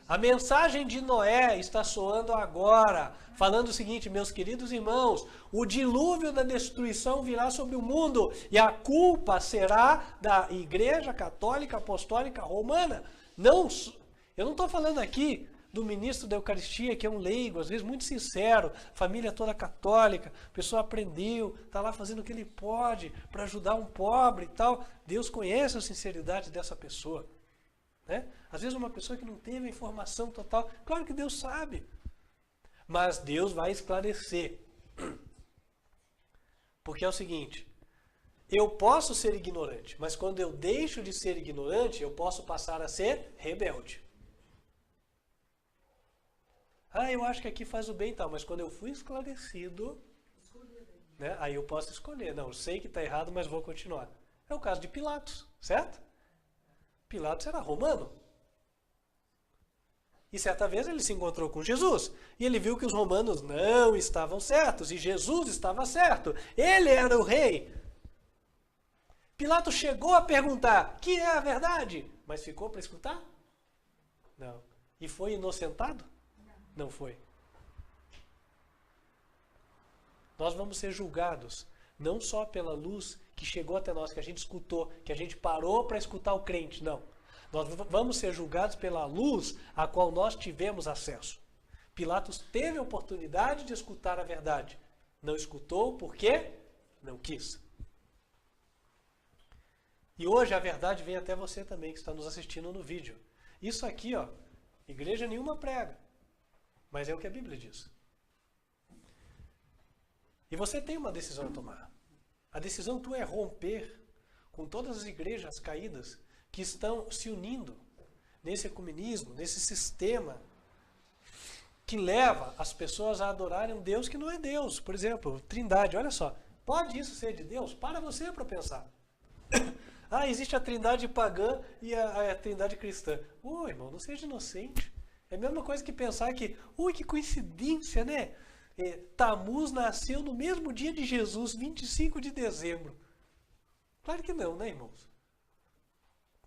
A mensagem de Noé está soando agora, falando o seguinte, meus queridos irmãos, o dilúvio da destruição virá sobre o mundo e a culpa será da Igreja Católica Apostólica Romana. Não, eu não estou falando aqui do ministro da Eucaristia, que é um leigo, às vezes muito sincero, família toda católica, a pessoa aprendeu, está lá fazendo o que ele pode para ajudar um pobre e tal. Deus conhece a sinceridade dessa pessoa. Né? Às vezes uma pessoa que não teve a informação total, claro que Deus sabe, mas Deus vai esclarecer. Porque é o seguinte, eu posso ser ignorante, mas quando eu deixo de ser ignorante, eu posso passar a ser rebelde. Ah, eu acho que aqui faz o bem e tal, mas quando eu fui esclarecido, né, aí eu posso escolher. Não, eu sei que está errado, mas vou continuar. É o caso de Pilatos, certo? Pilatos era romano. E certa vez ele se encontrou com Jesus. E ele viu que os romanos não estavam certos. E Jesus estava certo. Ele era o rei. Pilatos chegou a perguntar: que é a verdade? Mas ficou para escutar? Não. E foi inocentado? Não foi. Nós vamos ser julgados não só pela luz que chegou até nós, que a gente escutou, que a gente parou para escutar o crente, não. Nós vamos ser julgados pela luz a qual nós tivemos acesso. Pilatos teve a oportunidade de escutar a verdade. Não escutou porque não quis. E hoje a verdade vem até você também, que está nos assistindo no vídeo. Isso aqui, ó, igreja nenhuma prega. Mas é o que a Bíblia diz. E você tem uma decisão a tomar. A decisão tua é romper com todas as igrejas caídas que estão se unindo nesse ecumenismo, nesse sistema que leva as pessoas a adorarem um Deus que não é Deus. Por exemplo, Trindade, olha só. Pode isso ser de Deus? Para você para pensar. Ah, existe a Trindade pagã e a Trindade cristã. Irmão, não seja inocente. É a mesma coisa que pensar que, que coincidência, né? Tamuz nasceu no mesmo dia de Jesus, 25 de dezembro. Claro que não, né, irmãos?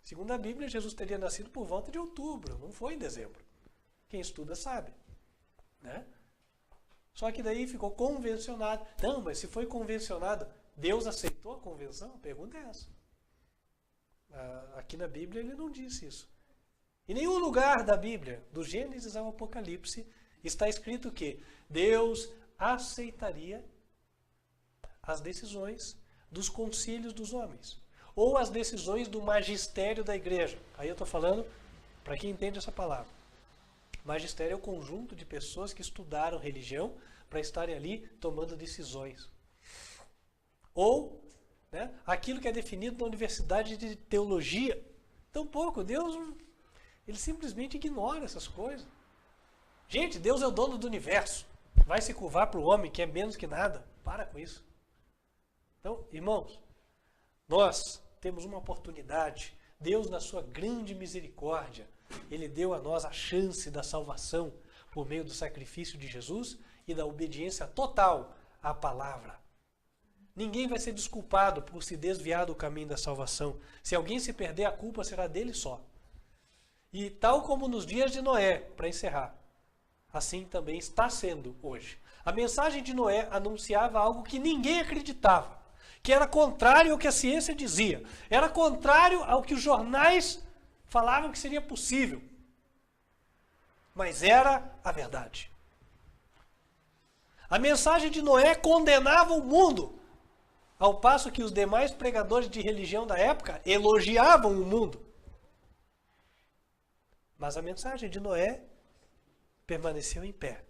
Segundo a Bíblia, Jesus teria nascido por volta de outubro, não foi em dezembro. Quem estuda sabe, né? Só que daí ficou convencionado. Não, mas se foi convencionado, Deus aceitou a convenção? A pergunta é essa. Aqui na Bíblia ele não disse isso. Em nenhum lugar da Bíblia, do Gênesis ao Apocalipse, está escrito que Deus aceitaria as decisões dos concílios dos homens, ou as decisões do magistério da igreja. Aí eu estou falando para quem entende essa palavra. Magistério é o conjunto de pessoas que estudaram religião para estarem ali tomando decisões. Ou, né, aquilo que é definido na Universidade de Teologia. Tampouco, Deus, ele simplesmente ignora essas coisas. Gente, Deus é o dono do universo. Vai se curvar para o homem que é menos que nada. Para com isso. Então, irmãos, nós temos uma oportunidade. Deus, na sua grande misericórdia, Ele deu a nós a chance da salvação por meio do sacrifício de Jesus e da obediência total à palavra. Ninguém vai ser desculpado por se desviar do caminho da salvação. Se alguém se perder, a culpa será dele só. E tal como nos dias de Noé, para encerrar, assim também está sendo hoje. A mensagem de Noé anunciava algo que ninguém acreditava, que era contrário ao que a ciência dizia, era contrário ao que os jornais falavam que seria possível, mas era a verdade. A mensagem de Noé condenava o mundo, ao passo que os demais pregadores de religião da época elogiavam o mundo. Mas a mensagem de Noé permaneceu em pé.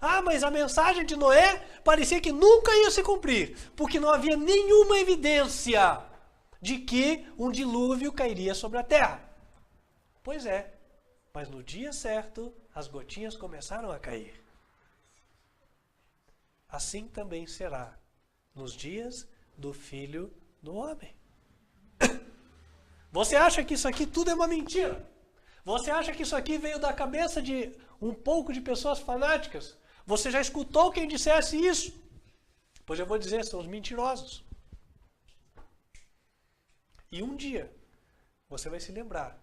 Ah, mas a mensagem de Noé parecia que nunca ia se cumprir, porque não havia nenhuma evidência de que um dilúvio cairia sobre a terra. Pois é, mas no dia certo, as gotinhas começaram a cair. Assim também será nos dias do Filho do Homem. Você acha que isso aqui tudo é uma mentira? Você acha que isso aqui veio da cabeça de um pouco de pessoas fanáticas? Você já escutou quem dissesse isso? Pois eu vou dizer, são os mentirosos. E um dia, você vai se lembrar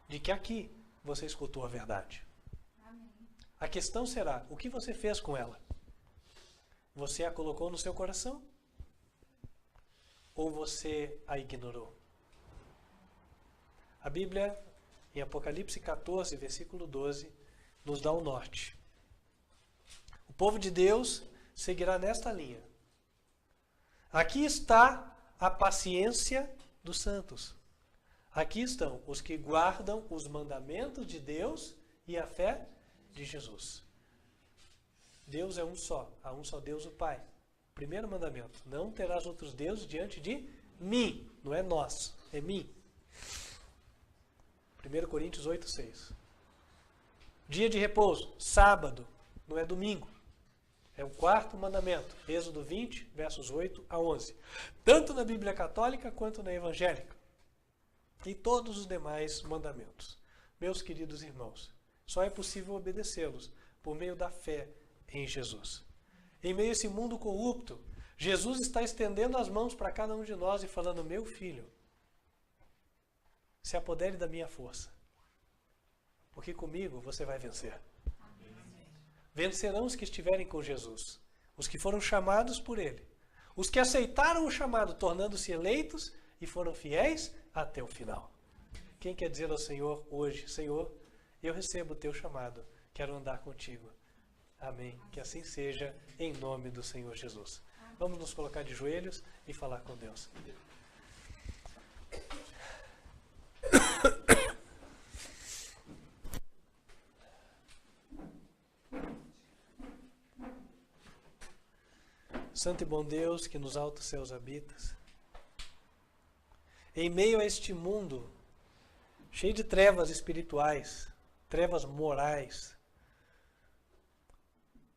de que aqui você escutou a verdade. Amém. A questão será, o que você fez com ela? Você a colocou no seu coração? Ou você a ignorou? A Bíblia, em Apocalipse 14, versículo 12, nos dá o norte. O povo de Deus seguirá nesta linha. Aqui está a paciência dos santos. Aqui estão os que guardam os mandamentos de Deus e a fé de Jesus. Deus é um só, há um só Deus, o Pai. Primeiro mandamento, não terás outros deuses diante de mim. Não é nós, é mim. 1 Coríntios 8, 6. Dia de repouso, sábado, não é domingo. É o quarto mandamento, Êxodo 20, versos 8 a 11. Tanto na Bíblia Católica quanto na Evangélica. E todos os demais mandamentos. Meus queridos irmãos, só é possível obedecê-los por meio da fé em Jesus. Em meio a esse mundo corrupto, Jesus está estendendo as mãos para cada um de nós e falando: meu filho, se apodere da minha força, porque comigo você vai vencer. Vencerão os que estiverem com Jesus, os que foram chamados por Ele, os que aceitaram o chamado, tornando-se eleitos e foram fiéis até o final. Quem quer dizer ao Senhor hoje: Senhor, eu recebo o teu chamado, quero andar contigo. Amém. Que assim seja, em nome do Senhor Jesus. Vamos nos colocar de joelhos e falar com Deus. Santo e bom Deus, que nos altos céus habitas, em meio a este mundo cheio de trevas espirituais, trevas morais,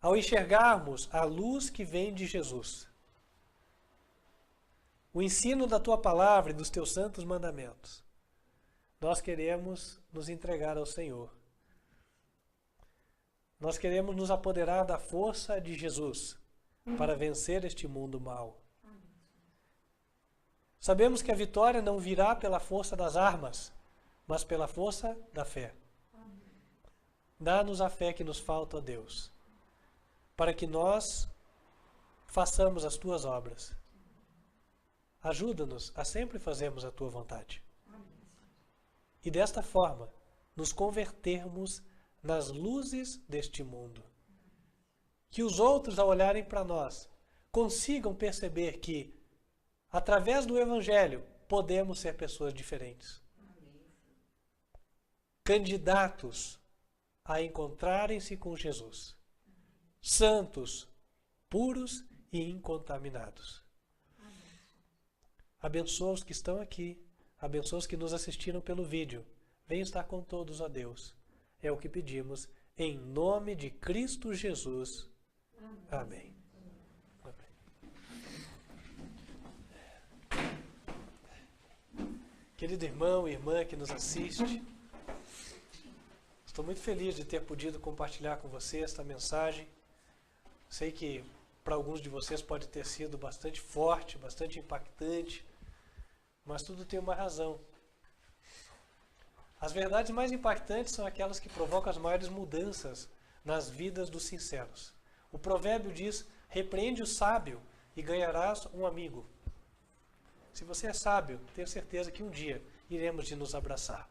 ao enxergarmos a luz que vem de Jesus, o ensino da Tua palavra e dos Teus santos mandamentos, nós queremos nos entregar ao Senhor. Nós queremos nos apoderar da força de Jesus para vencer este mundo mau. Sabemos que a vitória não virá pela força das armas, mas pela força da fé. Dá-nos a fé que nos falta, ó Deus, para que nós façamos as Tuas obras. Ajuda-nos a sempre fazermos a Tua vontade. E desta forma, nos convertermos nas luzes deste mundo. Que os outros, ao olharem para nós, consigam perceber que, através do Evangelho, podemos ser pessoas diferentes. Candidatos a encontrarem-se com Jesus. Santos, puros e incontaminados. Abençoa os que estão aqui. Abençoa os que nos assistiram pelo vídeo. Venha estar com todos, ó Deus. É o que pedimos, em nome de Cristo Jesus. Amém. Querido irmão e irmã que nos assiste, estou muito feliz de ter podido compartilhar com você esta mensagem. Sei que para alguns de vocês pode ter sido bastante forte, bastante impactante, mas tudo tem uma razão. As verdades mais impactantes são aquelas que provocam as maiores mudanças nas vidas dos sinceros. O provérbio diz: repreende o sábio e ganharás um amigo. Se você é sábio, tenho certeza que um dia iremos de nos abraçar.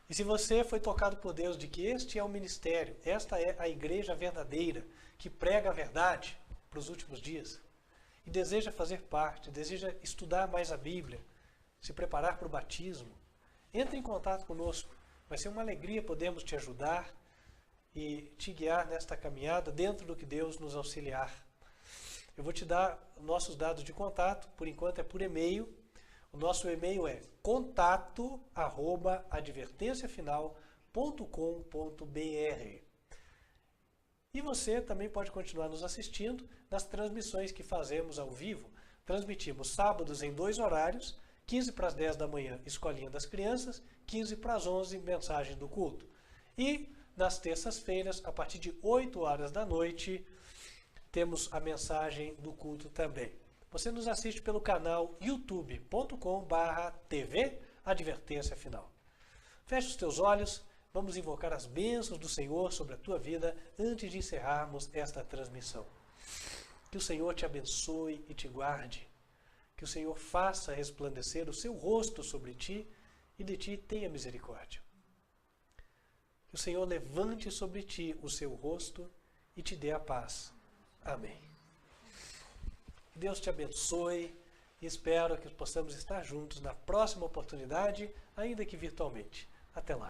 E se você foi tocado por Deus de que este é o ministério, esta é a igreja verdadeira, que prega a verdade para os últimos dias, e deseja fazer parte, deseja estudar mais a Bíblia, se preparar para o batismo, entre em contato conosco. Vai ser uma alegria podermos te ajudar e te guiar nesta caminhada dentro do que Deus nos auxiliar. Eu vou te dar nossos dados de contato, por enquanto é por e-mail. O nosso e-mail é contato@advertenciafinal.com.br. E você também pode continuar nos assistindo nas transmissões que fazemos ao vivo. Transmitimos sábados em 2 horários, 15 para as 10 da manhã, Escolinha das Crianças, 15 para as 11, Mensagem do Culto. E nas terças-feiras, a partir de 8 horas da noite, temos a Mensagem do Culto também. Você nos assiste pelo canal youtube.com/TV Advertência Final. Feche os teus olhos, vamos invocar as bênçãos do Senhor sobre a tua vida antes de encerrarmos esta transmissão. Que o Senhor te abençoe e te guarde. Que o Senhor faça resplandecer o seu rosto sobre ti e de ti tenha misericórdia. Que o Senhor levante sobre ti o seu rosto e te dê a paz. Amém. Deus te abençoe e espero que possamos estar juntos na próxima oportunidade, ainda que virtualmente. Até lá.